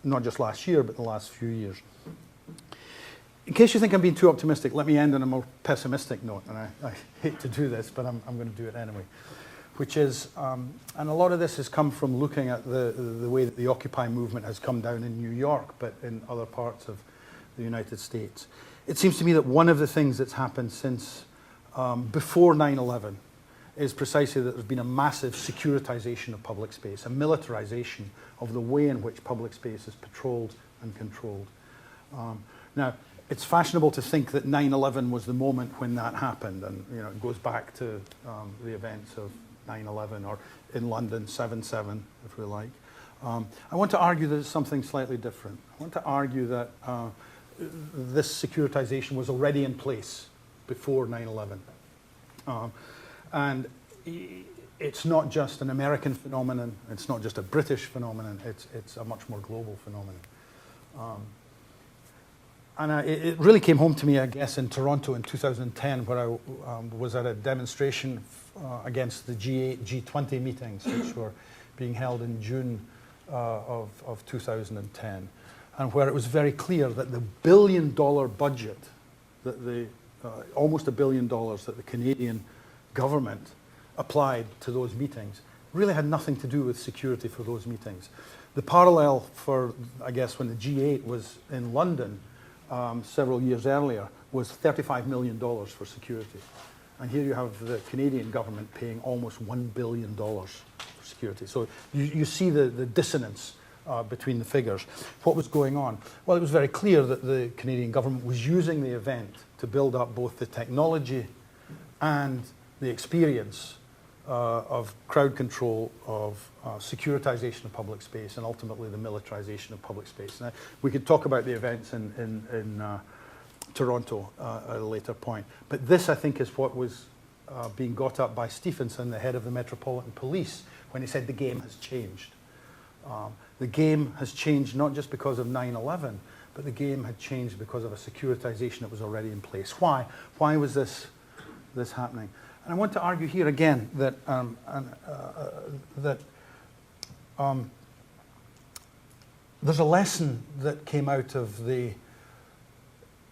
not just last year, but the last few years. In case you think I'm being too optimistic, let me end on a more pessimistic note, and I hate to do this, but I'm going to do it anyway, which is, and a lot of this has come from looking at the way that the Occupy movement has come down in New York, but in other parts of the United States. It seems to me that one of the things that's happened since before 9/11 is precisely that there's been a massive securitization of public space, a militarization of the way in which public space is patrolled and controlled. Now, it's fashionable to think that 9/11 was the moment when that happened, and it goes back to the events of 9/11, or in London, 7/7, if we like. I want to argue that it's something slightly different. I want to argue that this securitization was already in place before 9/11. And it's not just an American phenomenon, it's not just a British phenomenon, it's a much more global phenomenon. And it really came home to me, I guess, in Toronto in 2010, where I was at a demonstration against the G8, G20 meetings, which were being held in June of 2010, and where it was very clear that the $1 billion budget, that almost $1 billion that the Canadian government applied to those meetings, really had nothing to do with security for those meetings. The parallel for, I guess, when the G8 was in London several years earlier was $35 million for security. And here you have the Canadian government paying almost $1 billion for security. So you see the dissonance between the figures. What was going on? Well, it was very clear that the Canadian government was using the event to build up both the technology and the experience of crowd control, of securitization of public space, and ultimately the militarization of public space. Now, we could talk about the events in Toronto at a later point. But this, I think, is what was being got up by Stephenson, the head of the Metropolitan Police, when he said the game has changed. The game has changed not just because of 9/11, but the game had changed because of a securitization that was already in place. Why? Why was this this happening. And I want to argue here again that there's a lesson that came out of the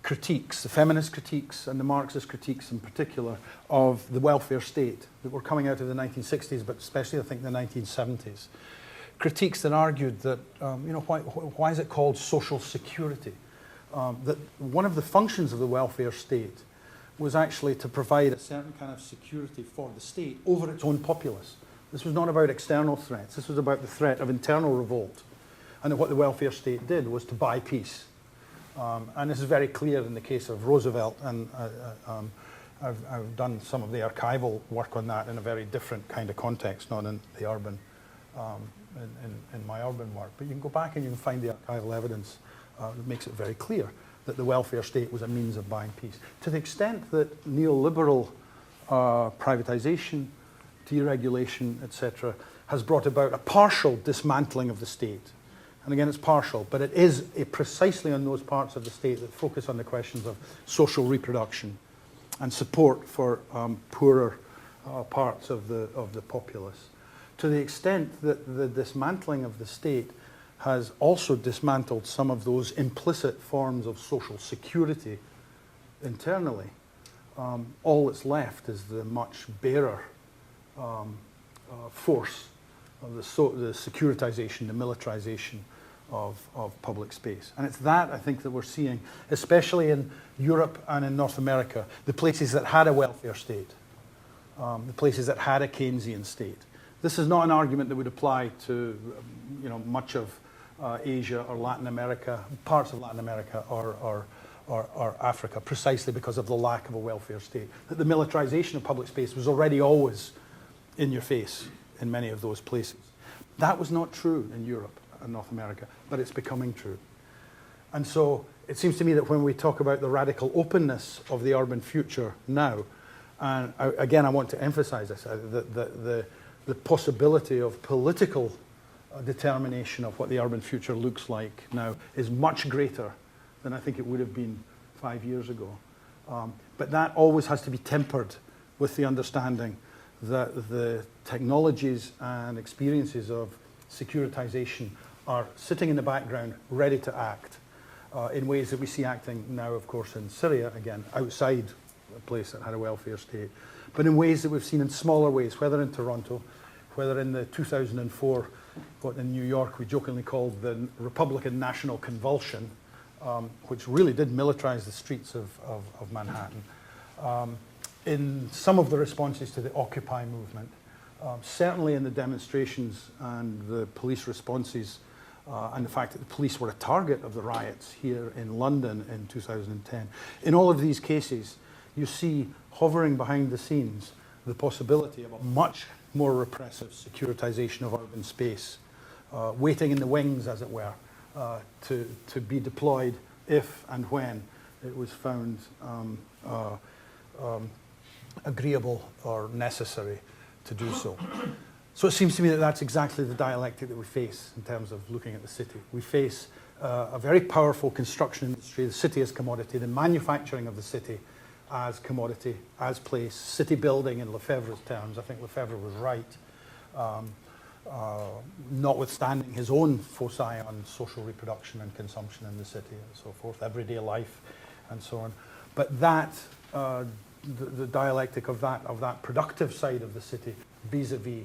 critiques, the feminist critiques and the Marxist critiques in particular, of the welfare state that were coming out of the 1960s, but especially I think the 1970s. Critiques that argued that, why is it called social security? That one of the functions of the welfare state was actually to provide a certain kind of security for the state over its own populace. This was not about external threats. This was about the threat of internal revolt. And that what the welfare state did was to buy peace. And this is very clear in the case of Roosevelt, and I've done some of the archival work on that in a very different kind of context, not in the urban, in my urban work. But you can go back and you can find the archival evidence that makes it very clear that the welfare state was a means of buying peace. To the extent that neoliberal privatization, deregulation, etc., has brought about a partial dismantling of the state. And again, it's partial, but it is precisely on those parts of the state that focus on the questions of social reproduction and support for poorer parts of the populace. To the extent that the dismantling of the state has also dismantled some of those implicit forms of social security internally, all that's left is the much barer force of the securitization, the militarization of public space. And it's that, I think, that we're seeing, especially in Europe and in North America, the places that had a welfare state, the places that had a Keynesian state. This is not an argument that would apply to much of Asia or Latin America, parts of Latin America or Africa, precisely because of the lack of a welfare state. That the militarization of public space was already always in your face in many of those places. That was not true in Europe and North America, but it's becoming true. And so it seems to me that when we talk about the radical openness of the urban future now, and again I want to emphasize this, the possibility of political determination of what the urban future looks like now is much greater than I think it would have been 5 years ago. But that always has to be tempered with the understanding that the technologies and experiences of securitization are sitting in the background, ready to act in ways that we see acting now, of course, in Syria, again, outside a place that had a welfare state, but in ways that we've seen in smaller ways, whether in Toronto, whether in the 2004, what in New York we jokingly called the Republican National Convulsion, which really did militarize the streets of Manhattan. In some of the responses to the Occupy movement, certainly in the demonstrations and the police responses, and the fact that the police were a target of the riots here in London in 2010. In all of these cases, you see hovering behind the scenes the possibility of a much more repressive securitization of urban space, waiting in the wings, as it were, to be deployed if and when it was found agreeable or necessary to do so. So it seems to me that that's exactly the dialectic that we face in terms of looking at the city. We face a very powerful construction industry, the city as commodity, the manufacturing of the city as commodity, as place, city building in Lefebvre's terms. I think Lefebvre was right, notwithstanding his own foci on social reproduction and consumption in the city and so forth, everyday life and so on. But that, the dialectic of that productive side of the city vis-a-vis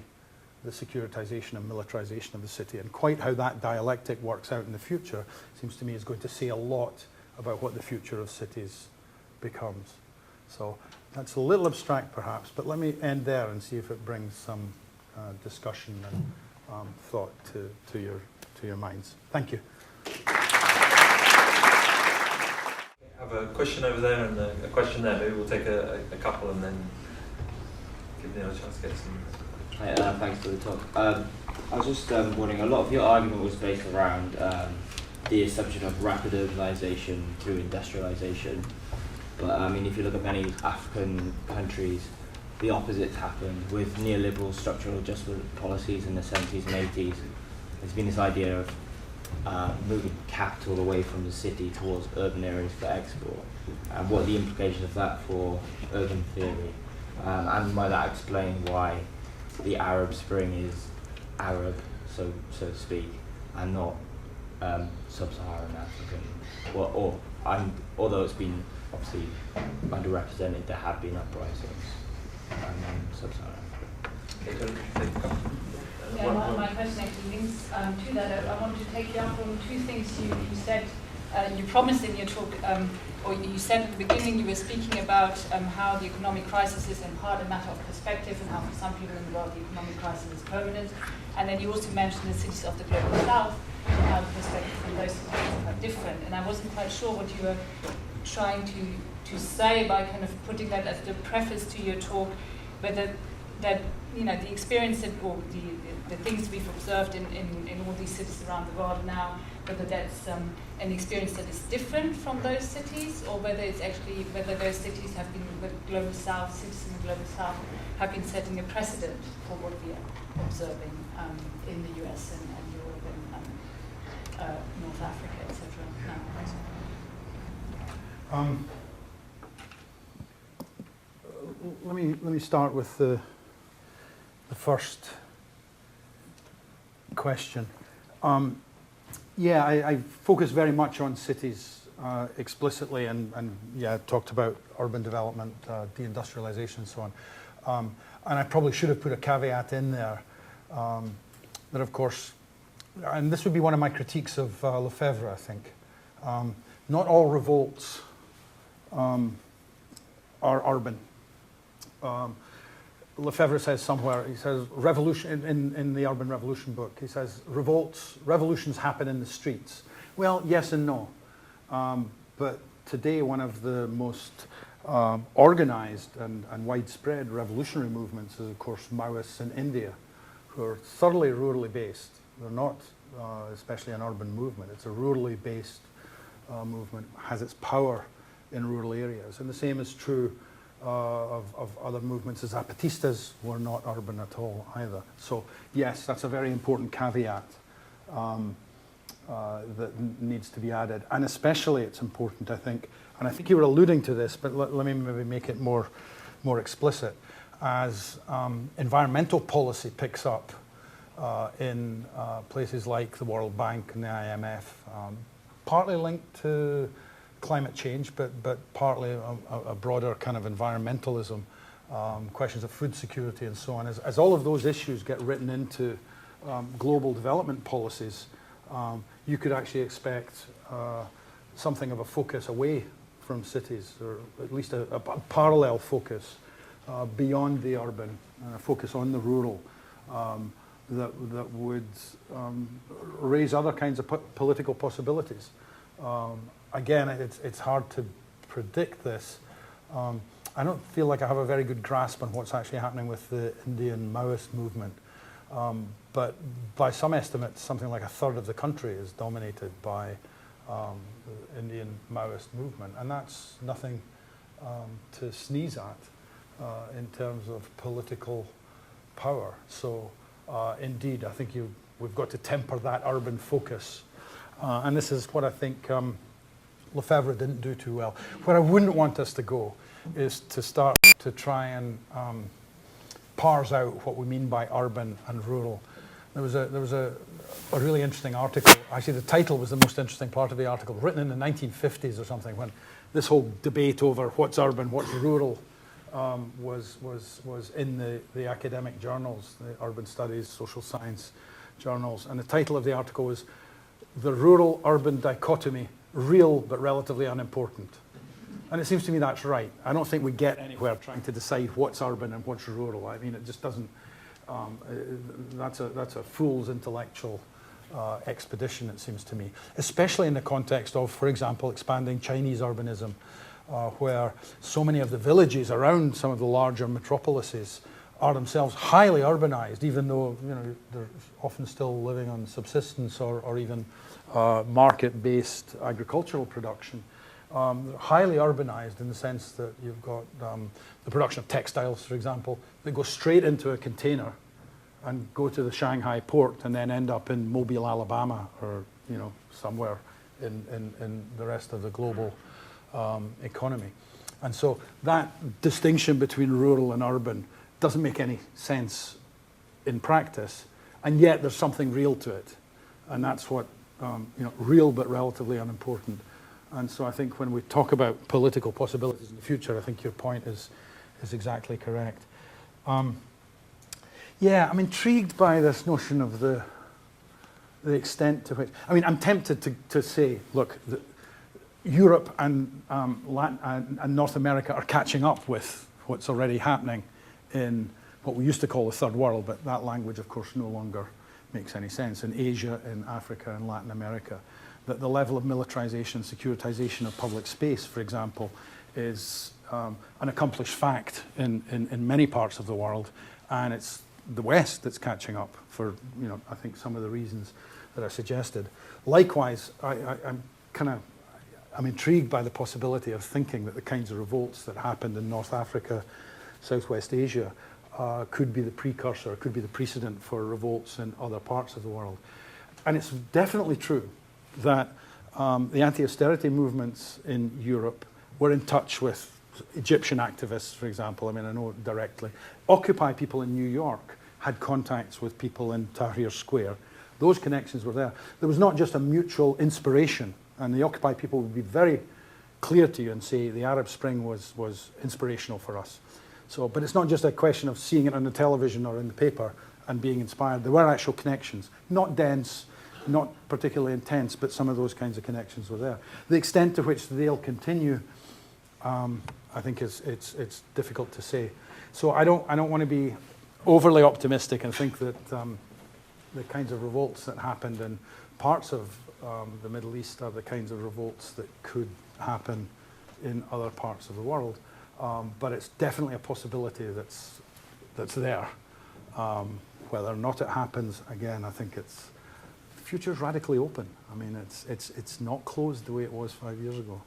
the securitization and militarization of the city, and quite how that dialectic works out in the future seems to me is going to say a lot about what the future of cities becomes. So that's a little abstract perhaps, but let me end there and see if it brings some discussion and thought to your minds. Thank you. I have a question over there and a question there. Maybe we'll take a couple and then give Neil a chance to get some. Hi, thanks for the talk. I was just wondering, a lot of your argument was based around the assumption of rapid urbanization through industrialization. But I mean, if you look at many African countries, the opposite happened with neoliberal structural adjustment policies in the 70s and 80s. There's been this idea of moving capital away from the city towards urban areas for export, and what are the implications of that for urban theory? and might that explain why the Arab Spring is Arab, so to speak, and not sub-Saharan African? Although it's been obviously underrepresented, there have been uprisings in sub-Saharan Africa. Yeah, my question actually links to that. I wanted to take you up on two things you said. You promised in your talk, or you said at the beginning, you were speaking about how the economic crisis is in part a matter of perspective, and how for some people in the world the economic crisis is permanent. And then you also mentioned the cities of the global south, how the perspective from those cities are different. And I wasn't quite sure what you were trying to say by kind of putting that as the preface to your talk, whether that the experience or the things we've observed in all these cities around the world now, whether that's an experience that is different from those cities, or whether it's actually whether those cities have been the global south, cities in the global south have been setting a precedent for what we are observing in the US and Europe and North Africa, etc. Let me start with the first question. I focus very much on cities explicitly, and talked about urban development, deindustrialization, and so on. And I probably should have put a caveat in there that, of course, and this would be one of my critiques of Lefebvre, I think. Not all revolts are urban. Lefebvre says somewhere, he says, revolution in the Urban Revolution book, he says, revolutions happen in the streets. Well, yes and no. But today, one of the most organized and widespread revolutionary movements is, of course, Maoists in India, who are thoroughly rurally based. They're not especially an urban movement. It's a rurally based movement, has its power in rural areas. And the same is true of other movements. The Zapatistas were not urban at all either. So yes, that's a very important caveat that needs to be added. And especially it's important, I think, and I think you were alluding to this, but let me maybe make it more explicit, as environmental policy picks up in places like the World Bank and the IMF, partly linked to climate change, but partly a broader kind of environmentalism, questions of food security and so on. As all of those issues get written into global development policies, you could actually expect something of a focus away from cities, or at least a parallel focus beyond the urban, a focus on the rural, that would raise other kinds of political possibilities. Again, it's hard to predict this. I don't feel like I have a very good grasp on what's actually happening with the Indian Maoist movement. But by some estimates, something like a third of the country is dominated by the Indian Maoist movement. And that's nothing to sneeze at in terms of political power. So indeed, I think we've got to temper that urban focus. And this is what I think Lefebvre didn't do too well. Where I wouldn't want us to go is to start to try and parse out what we mean by urban and rural. There was a really interesting article. Actually, the title was the most interesting part of the article, written in the 1950s or something, when this whole debate over what's urban, what's rural was in the academic journals, the urban studies, social science journals. And the title of the article was "The Rural-Urban Dichotomy, Real but Relatively Unimportant." And it seems to me that's right. I don't think we get anywhere trying to decide what's urban and what's rural. I mean, it just doesn't, that's a fool's intellectual expedition, it seems to me. Especially in the context of, for example, expanding Chinese urbanism, where so many of the villages around some of the larger metropolises are themselves highly urbanized, even though they're often still living on subsistence or even market-based agricultural production. Highly urbanized in the sense that you've got the production of textiles, for example, that go straight into a container and go to the Shanghai port and then end up in Mobile, Alabama, or somewhere in the rest of the global economy. And so that distinction between rural and urban doesn't make any sense in practice, and yet there's something real to it. And that's what, real but relatively unimportant. And so I think when we talk about political possibilities in the future, I think your point is exactly correct. Yeah, I'm intrigued by this notion of the extent to which, I'm tempted to say, look, Europe and Latin and North America are catching up with what's already happening in what we used to call the third world, but that language, of course, no longer makes any sense. In Asia, in Africa, and Latin America, that the level of militarization, securitization of public space, for example, is an accomplished fact in many parts of the world, and it's the West that's catching up for, I think some of the reasons that are suggested. Likewise, I'm intrigued by the possibility of thinking that the kinds of revolts that happened in North Africa, Southwest Asia, could be the precursor, could be the precedent for revolts in other parts of the world. And it's definitely true that the anti-austerity movements in Europe were in touch with Egyptian activists, for example. I know directly. Occupy people in New York had contacts with people in Tahrir Square. Those connections were there. There was not just a mutual inspiration, and the Occupy people would be very clear to you and say the Arab Spring was inspirational for us. So, but it's not just a question of seeing it on the television or in the paper and being inspired. There were actual connections, not dense, not particularly intense, but some of those kinds of connections were there. The extent to which they'll continue, I think it's difficult to say. So I don't want to be overly optimistic and think that the kinds of revolts that happened in parts of the Middle East are the kinds of revolts that could happen in other parts of the world. But it's definitely a possibility that's there. Whether or not it happens, again, I think the future's radically open. It's not closed the way it was 5 years ago.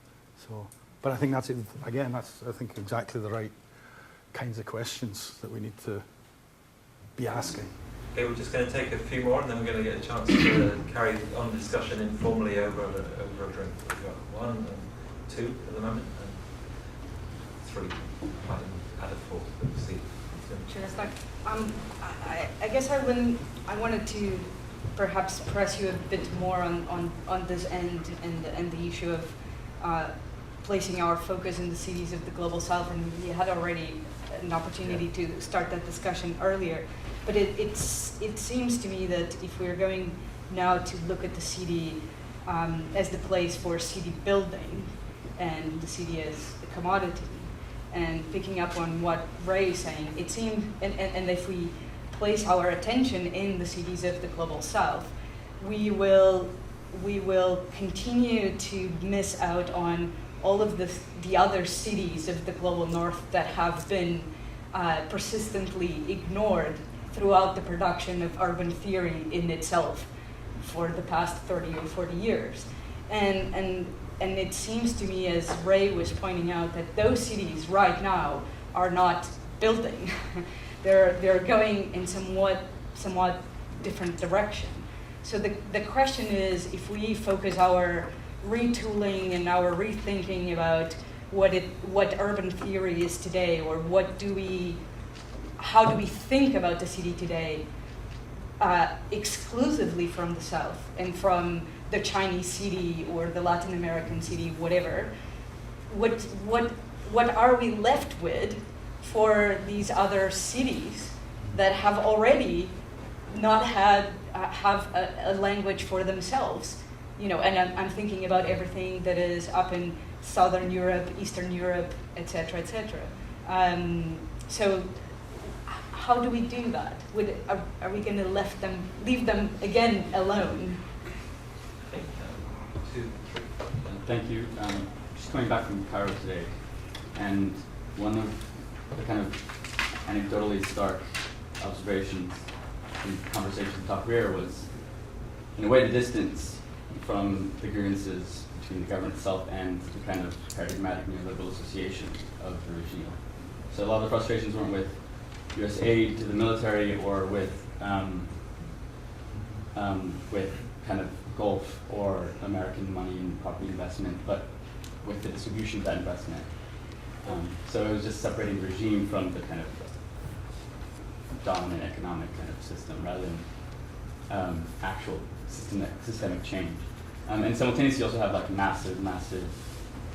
So, but I think that's exactly the right kinds of questions that we need to be asking. Okay, we're just going to take a few more, and then we're going to get a chance to carry on the discussion informally over a drink. We've got 1 and 2 at the moment, and 3. Might add a 4th, but we'll see. Should I start? I guess I wanted to perhaps press you a bit more on this end and the issue of placing our focus in the cities of the global south, and we had already an opportunity to start that discussion earlier. But it seems to me that if we're going now to look at the city as the place for city building and the city as a commodity, and picking up on what Ray is saying, it seems, and if we place our attention in the cities of the global south, we will continue to miss out on all of the other cities of the global north that have been persistently ignored throughout the production of urban theory in itself for the past 30 or 40 years. And it seems to me, as Ray was pointing out, that those cities right now are not building. they're going in somewhat different direction. So the question is, if we focus our retooling and our rethinking about what urban theory is today, or how do we think about the city today, exclusively from the south and from the Chinese city or the Latin American city, whatever, what are we left with for these other cities that have already not have a language for themselves? And I'm thinking about everything that is up in Southern Europe, Eastern Europe, et cetera, et cetera. So how do we do that? Are we going to leave them again alone? I think 2, 3. Thank you. Just coming back from Cairo today, and one of the kind of anecdotally stark observations in conversation with Tahrir was, in a way, the distance from the grievances between the government itself and the kind of paradigmatic neoliberal association of the regime. So a lot of the frustrations weren't with U.S. aid to the military or with kind of Gulf or American money in property investment, but with the distribution of that investment. So it was just separating regime from the kind of dominant economic kind of system rather than actual systemic change. And simultaneously, you also have like massive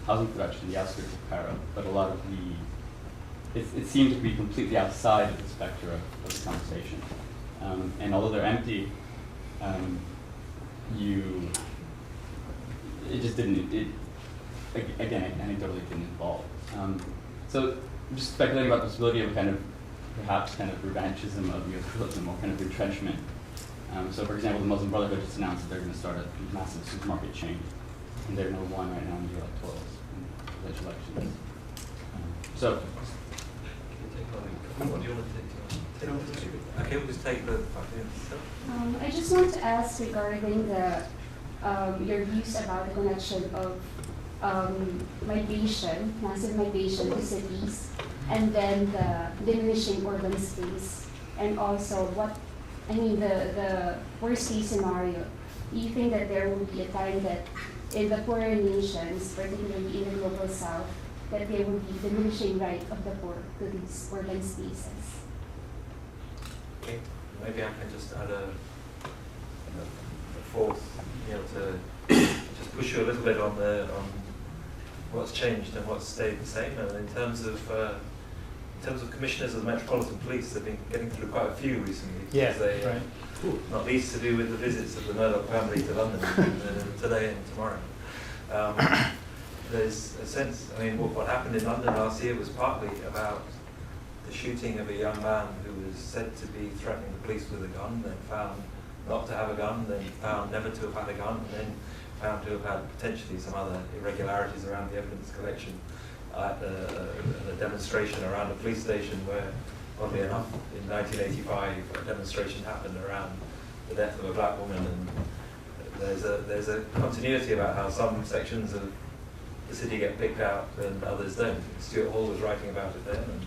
housing production in the outskirts of Cairo, but a lot of it seemed to be completely outside of the spectrum of the conversation. And although they're empty, it just didn't, again, anecdotally didn't evolve. So just speculating about the possibility of perhaps revanchism of neoliberalism or kind of retrenchment. So for example, the Muslim Brotherhood just announced that they're going to start a massive supermarket chain, and they're number one right now in the electorals in village elections. So, what do you want to take? Okay, we'll just take the 5 minutes. I just want to ask regarding the your views about the connection of migration, massive migration to cities, and then the diminishing urban space, and also the worst case scenario. Do you think that there will be a time that in the poorer nations, particularly in the global south, that there will be diminishing right of the poor to these urban spaces? Okay, maybe I can just add a fourth, to just push you a little bit on what's changed and what's stayed the same. And in terms of commissioners of the Metropolitan Police, they've been getting through quite a few recently. Yeah, they, right. Not least to do with the visits of the Murdoch family to London today and tomorrow. There's a sense, what happened in London last year was partly about the shooting of a young man who was said to be threatening the police with a gun, then found not to have a gun, then found never to have had a gun, and then found to have had potentially some other irregularities around the evidence collection at a demonstration around a police station where, oddly enough, in 1985, a demonstration happened around the death of a black woman, and there's a continuity about how some sections of the city get picked out and others don't. Stuart Hall was writing about it then, and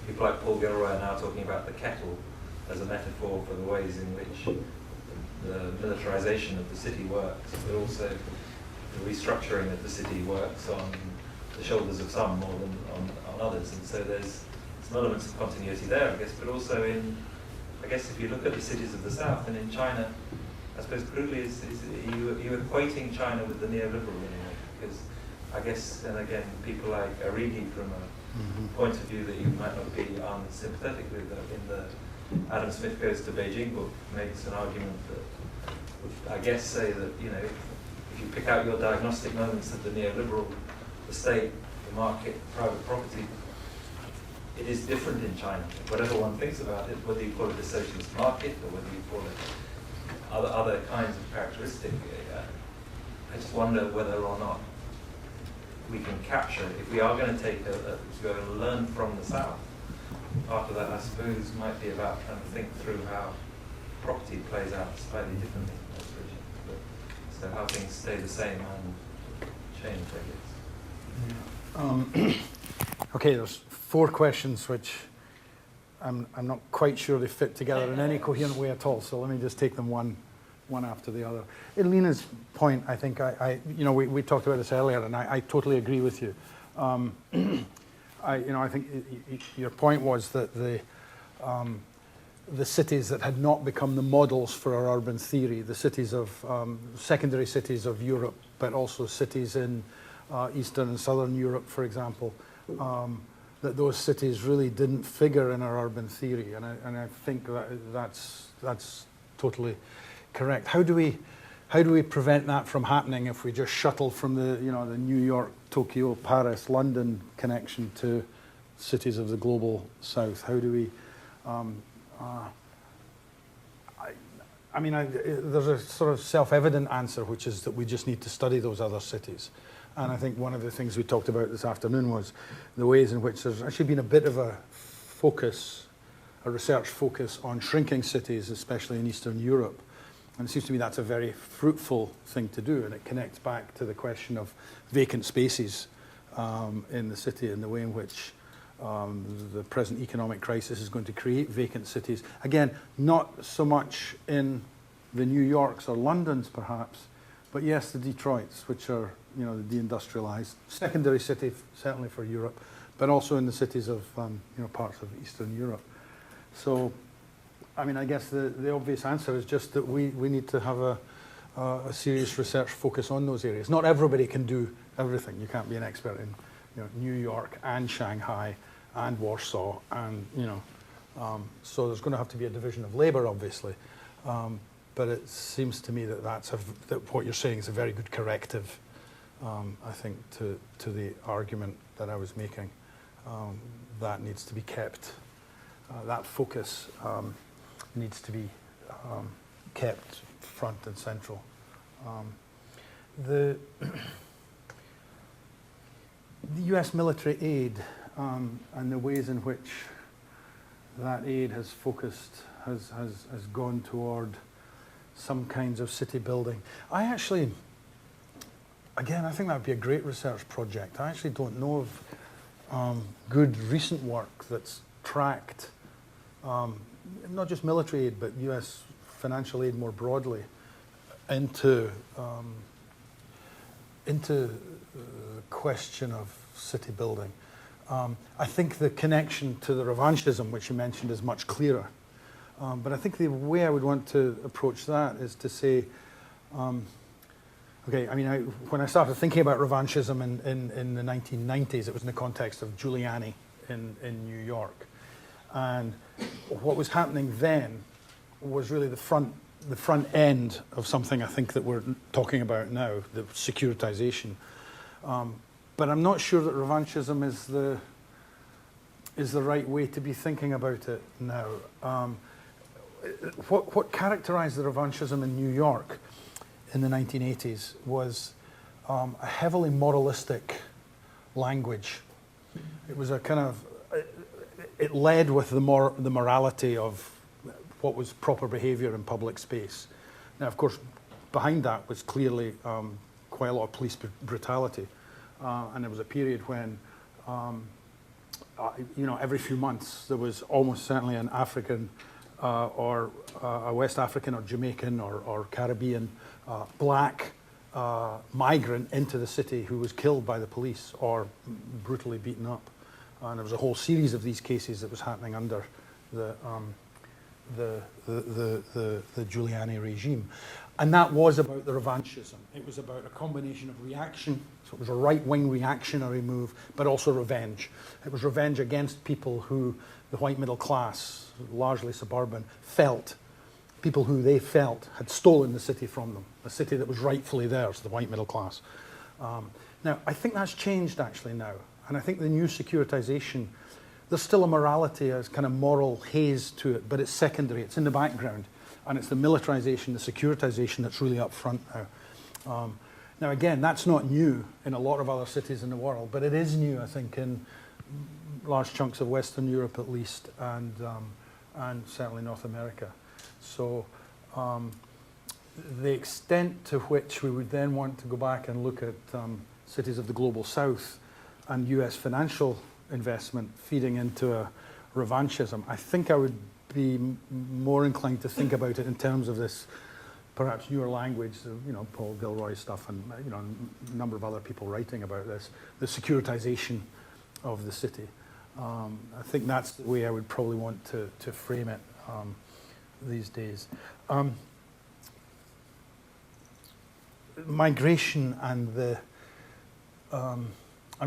people like Paul Gilroy are now talking about the kettle as a metaphor for the ways in which the militarization of the city works, but also the restructuring of the city works on the shoulders of some more than on others. And so there's some elements of continuity there, I guess, but also if you look at the cities of the South and in China, I suppose crudely, are you equating China with the neoliberal in a way? Because I guess, and again, people like Arrighi, from a point of view that you might not be unsympathetic with, in the Adam Smith Goes to Beijing book, makes an argument that would, I guess, say that, if you pick out your diagnostic moments of the neoliberal, the state, the market, private property, it is different in China. Whatever one thinks about it, whether you call it a socialist market or whether you call it other kinds of characteristic, I just wonder whether or not we can capture, if we are going to go and learn from the South, part of that, I suppose, might be about trying to think through how property plays out slightly differently in those regions. So how things stay the same and change, I guess. Okay, there's 4 questions which I'm not quite sure they fit together in any coherent way at all. So let me just take them one after the other. In Lena's point, I think we talked about this earlier, and I totally agree with you. I think your point was that the cities that had not become the models for our urban theory, the cities of secondary cities of Europe, but also cities in Eastern and Southern Europe, for example, that those cities really didn't figure in our urban theory, and I think that's totally correct. How do we prevent that from happening if we just shuttle from the New York, Tokyo, Paris, London connection to cities of the global South? How do we? There's a sort of self-evident answer, which is that we just need to study those other cities. And I think one of the things we talked about this afternoon was the ways in which there's actually been a bit of a research focus on shrinking cities, especially in Eastern Europe. And it seems to me that's a very fruitful thing to do, and it connects back to the question of vacant spaces in the city and the way in which the present economic crisis is going to create vacant cities. Again, not so much in the New Yorks or Londons, perhaps, but yes, the Detroits, which are the deindustrialized secondary city, certainly for Europe, but also in the cities of parts of Eastern Europe. So, I mean, I guess the obvious answer is just that we need to have a serious research focus on those areas. Not everybody can do everything. You can't be an expert in New York and Shanghai and Warsaw, and so there's going to have to be a division of labour, obviously. But it seems to me that that what you're saying is a very good corrective, I think, to the argument that I was making. That needs to be kept. That focus needs to be kept front and central. The US military aid and the ways in which that aid has focused, has gone toward some kinds of city building. I think that would be a great research project. I actually don't know of good recent work that's tracked not just military aid, but US financial aid more broadly into the question of city building. I think the connection to the revanchism, which you mentioned, is much clearer. But I think the way I would want to approach that is to say, okay, I mean, when I started thinking about revanchism in the 1990s, it was in the context of Giuliani in New York. And what was happening then was really the front end of something I think that we're talking about now, the securitization. But I'm not sure that revanchism is the right way to be thinking about it now. What characterized the revanchism in New York in the 1980s was a heavily moralistic language. It was a kind of, it led with the morality of what was proper behavior in public space. Now, of course, behind that was clearly quite a lot of police brutality. And there was a period when, every few months there was almost certainly an African or a West African or Jamaican or Caribbean black migrant into the city who was killed by the police or brutally beaten up. And there was a whole series of these cases that was happening under the Giuliani regime. And that was about the revanchism. It was about a combination of reaction, so it was a right-wing reactionary move, but also revenge. It was revenge against people who the white middle class, largely suburban, people who they felt had stolen the city from them, a city that was rightfully theirs, the white middle class. Now, I think that's changed actually now. And I think the new securitization, there's still a morality, a kind of moral haze to it, but it's secondary, it's in the background. And it's the militarization, the securitization that's really up front now. Now again, that's not new in a lot of other cities in the world, but it is new, I think, in large chunks of Western Europe at least, and certainly North America. So the extent to which we would then want to go back and look at cities of the global south and US financial investment feeding into a revanchism, I think I would be more inclined to think about it in terms of this perhaps newer language, Paul Gilroy's stuff and a number of other people writing about this, the securitization of the city. I think that's the way I would probably want to frame it these days. Migration and the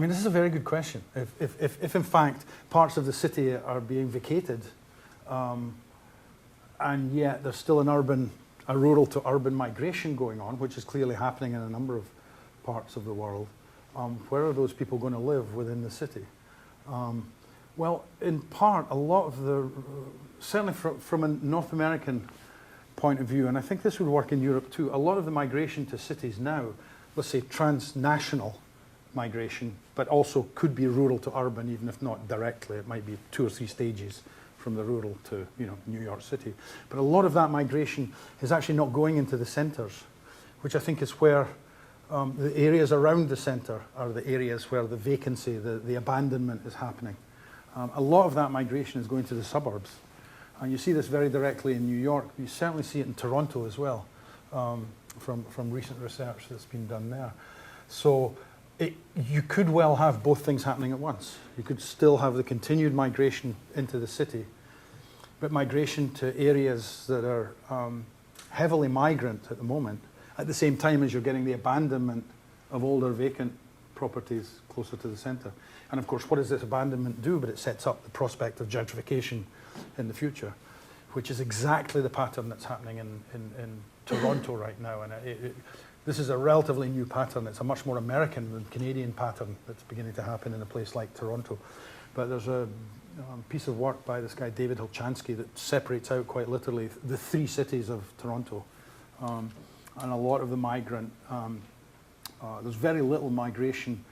this is a very good question. If in fact parts of the city are being vacated, and yet there's still a rural to urban migration going on, which is clearly happening in a number of parts of the world, where are those people going to live within the city? Well, in part, a lot of certainly from a North American point of view, and I think this would work in Europe too, a lot of the migration to cities now, let's say transnational migration, but also could be rural to urban, even if not directly. It might be 2 or 3 stages from the rural to New York City. But a lot of that migration is actually not going into the centres, which I think is where the areas around the centre are the areas where the vacancy, the abandonment is happening. A lot of that migration is going to the suburbs. And you see this very directly in New York. You certainly see it in Toronto as well, from recent research that's been done there. So You could well have both things happening at once. You could still have the continued migration into the city, but migration to areas that are heavily migrant at the moment, at the same time as you're getting the abandonment of older vacant properties closer to the centre. And of course, what does this abandonment do? But it sets up the prospect of gentrification in the future, which is exactly the pattern that's happening in Toronto right now. And this is a relatively new pattern. It's a much more American than Canadian pattern that's beginning to happen in a place like Toronto. But there's a piece of work by this guy, David Hilchansky, that separates out quite literally the three cities of Toronto. And a lot of the migrant, there's very little migration,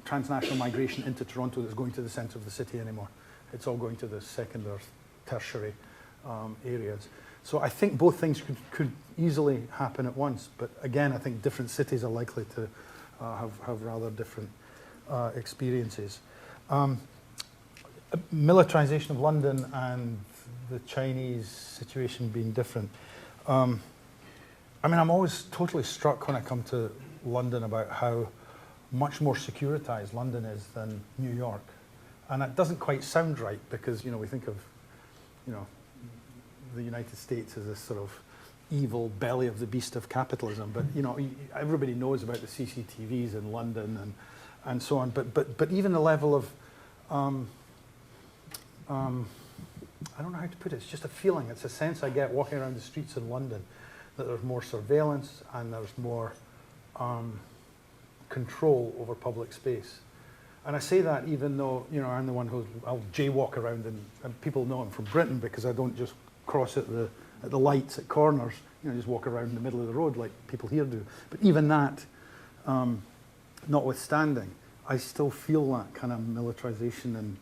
transnational migration into Toronto that's going to the centre of the city anymore. It's all going to the second or tertiary areas. So I think both things could easily happen at once. But again, I think different cities are likely to have rather different experiences. Militarization of London and the Chinese situation being different. I mean, I'm always totally struck when I come to London about how much more securitized London is than New York. And that doesn't quite sound right because, we think of, the United States as this sort of evil belly of the beast of capitalism. But, everybody knows about the CCTVs in London and so on. But even the level of, I don't know how to put it, it's just a feeling, it's a sense I get walking around the streets in London that there's more surveillance and there's more control over public space. And I say that even though, I'm the one I'll jaywalk around and people know I'm from Britain because I don't just cross at the lights at corners, just walk around in the middle of the road like people here do. But even that, notwithstanding, I still feel that kind of militarization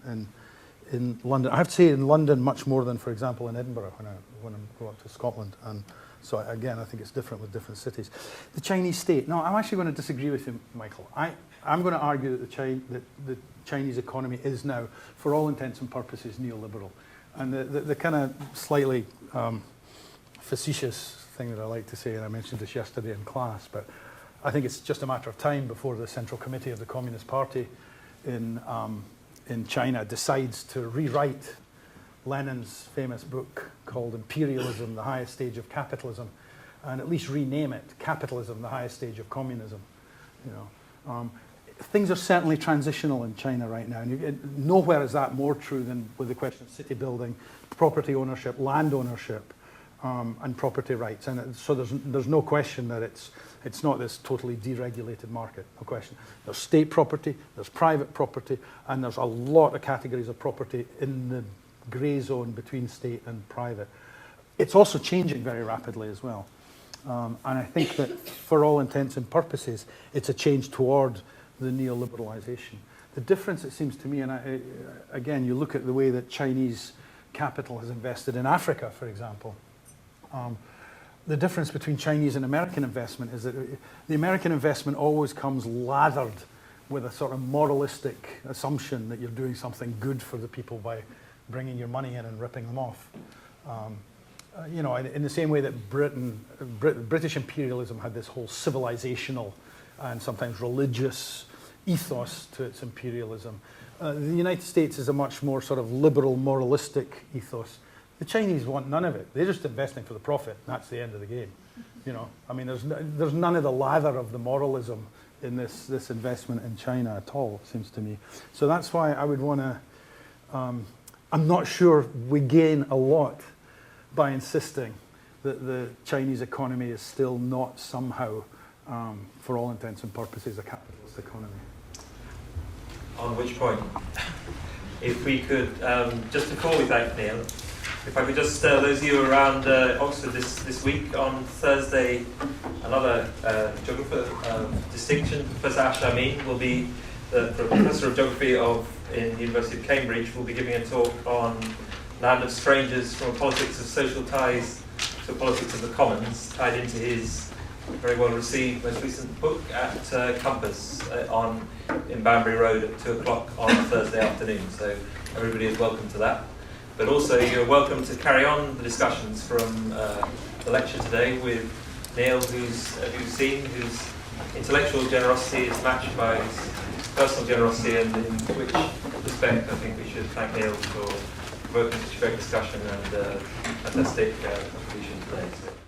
in London. I have to say in London much more than, for example, in Edinburgh when I go up to Scotland. And so again, I think it's different with different cities. The Chinese state. No, I'm actually going to disagree with you, Michael. I'm going to argue that the Chinese economy is now, for all intents and purposes, neoliberal. And the kind of slightly facetious thing that I like to say, and I mentioned this yesterday in class, but I think it's just a matter of time before the Central Committee of the Communist Party in China decides to rewrite Lenin's famous book called Imperialism, the Highest Stage of Capitalism, and at least rename it Capitalism, the Highest Stage of Communism. Things are certainly transitional in China right now. And nowhere is that more true than with the question of city building, property ownership, land ownership, and property rights. And so there's no question that it's not this totally deregulated market, no question. There's state property, there's private property, and there's a lot of categories of property in the grey zone between state and private. It's also changing very rapidly as well. And I think that for all intents and purposes, it's a change toward the neoliberalization. The difference, it seems to me, and again, you look at the way that Chinese capital has invested in Africa, for example. The difference between Chinese and American investment is that the American investment always comes lathered with a sort of moralistic assumption that you're doing something good for the people by bringing your money in and ripping them off. In the same way that British imperialism had this whole civilizational and sometimes religious ethos to its imperialism. The United States is a much more sort of liberal, moralistic ethos. The Chinese want none of it. They're just investing for the profit. And that's the end of the game. There's none of the lather of the moralism in this investment in China at all, it seems to me. So that's why I would want to, I'm not sure we gain a lot by insisting that the Chinese economy is still not somehow, for all intents and purposes, a capitalist economy. On which point, if we could, just before we thank Neil, if I could just, those of you around Oxford this week, on Thursday, another geographer of distinction, Professor Ash Amin, will be the Professor of Geography in the University of Cambridge, will be giving a talk on Land of Strangers, from a politics of social ties to a politics of the commons, tied into his very well received most recent book at Compass in Banbury Road at 2 o'clock on Thursday afternoon. So everybody is welcome to that. But also you're welcome to carry on the discussions from the lecture today with Neil, who's intellectual generosity is matched by personal generosity, and in which respect I think we should thank Neil for provoking such a great discussion and fantastic contribution today. So.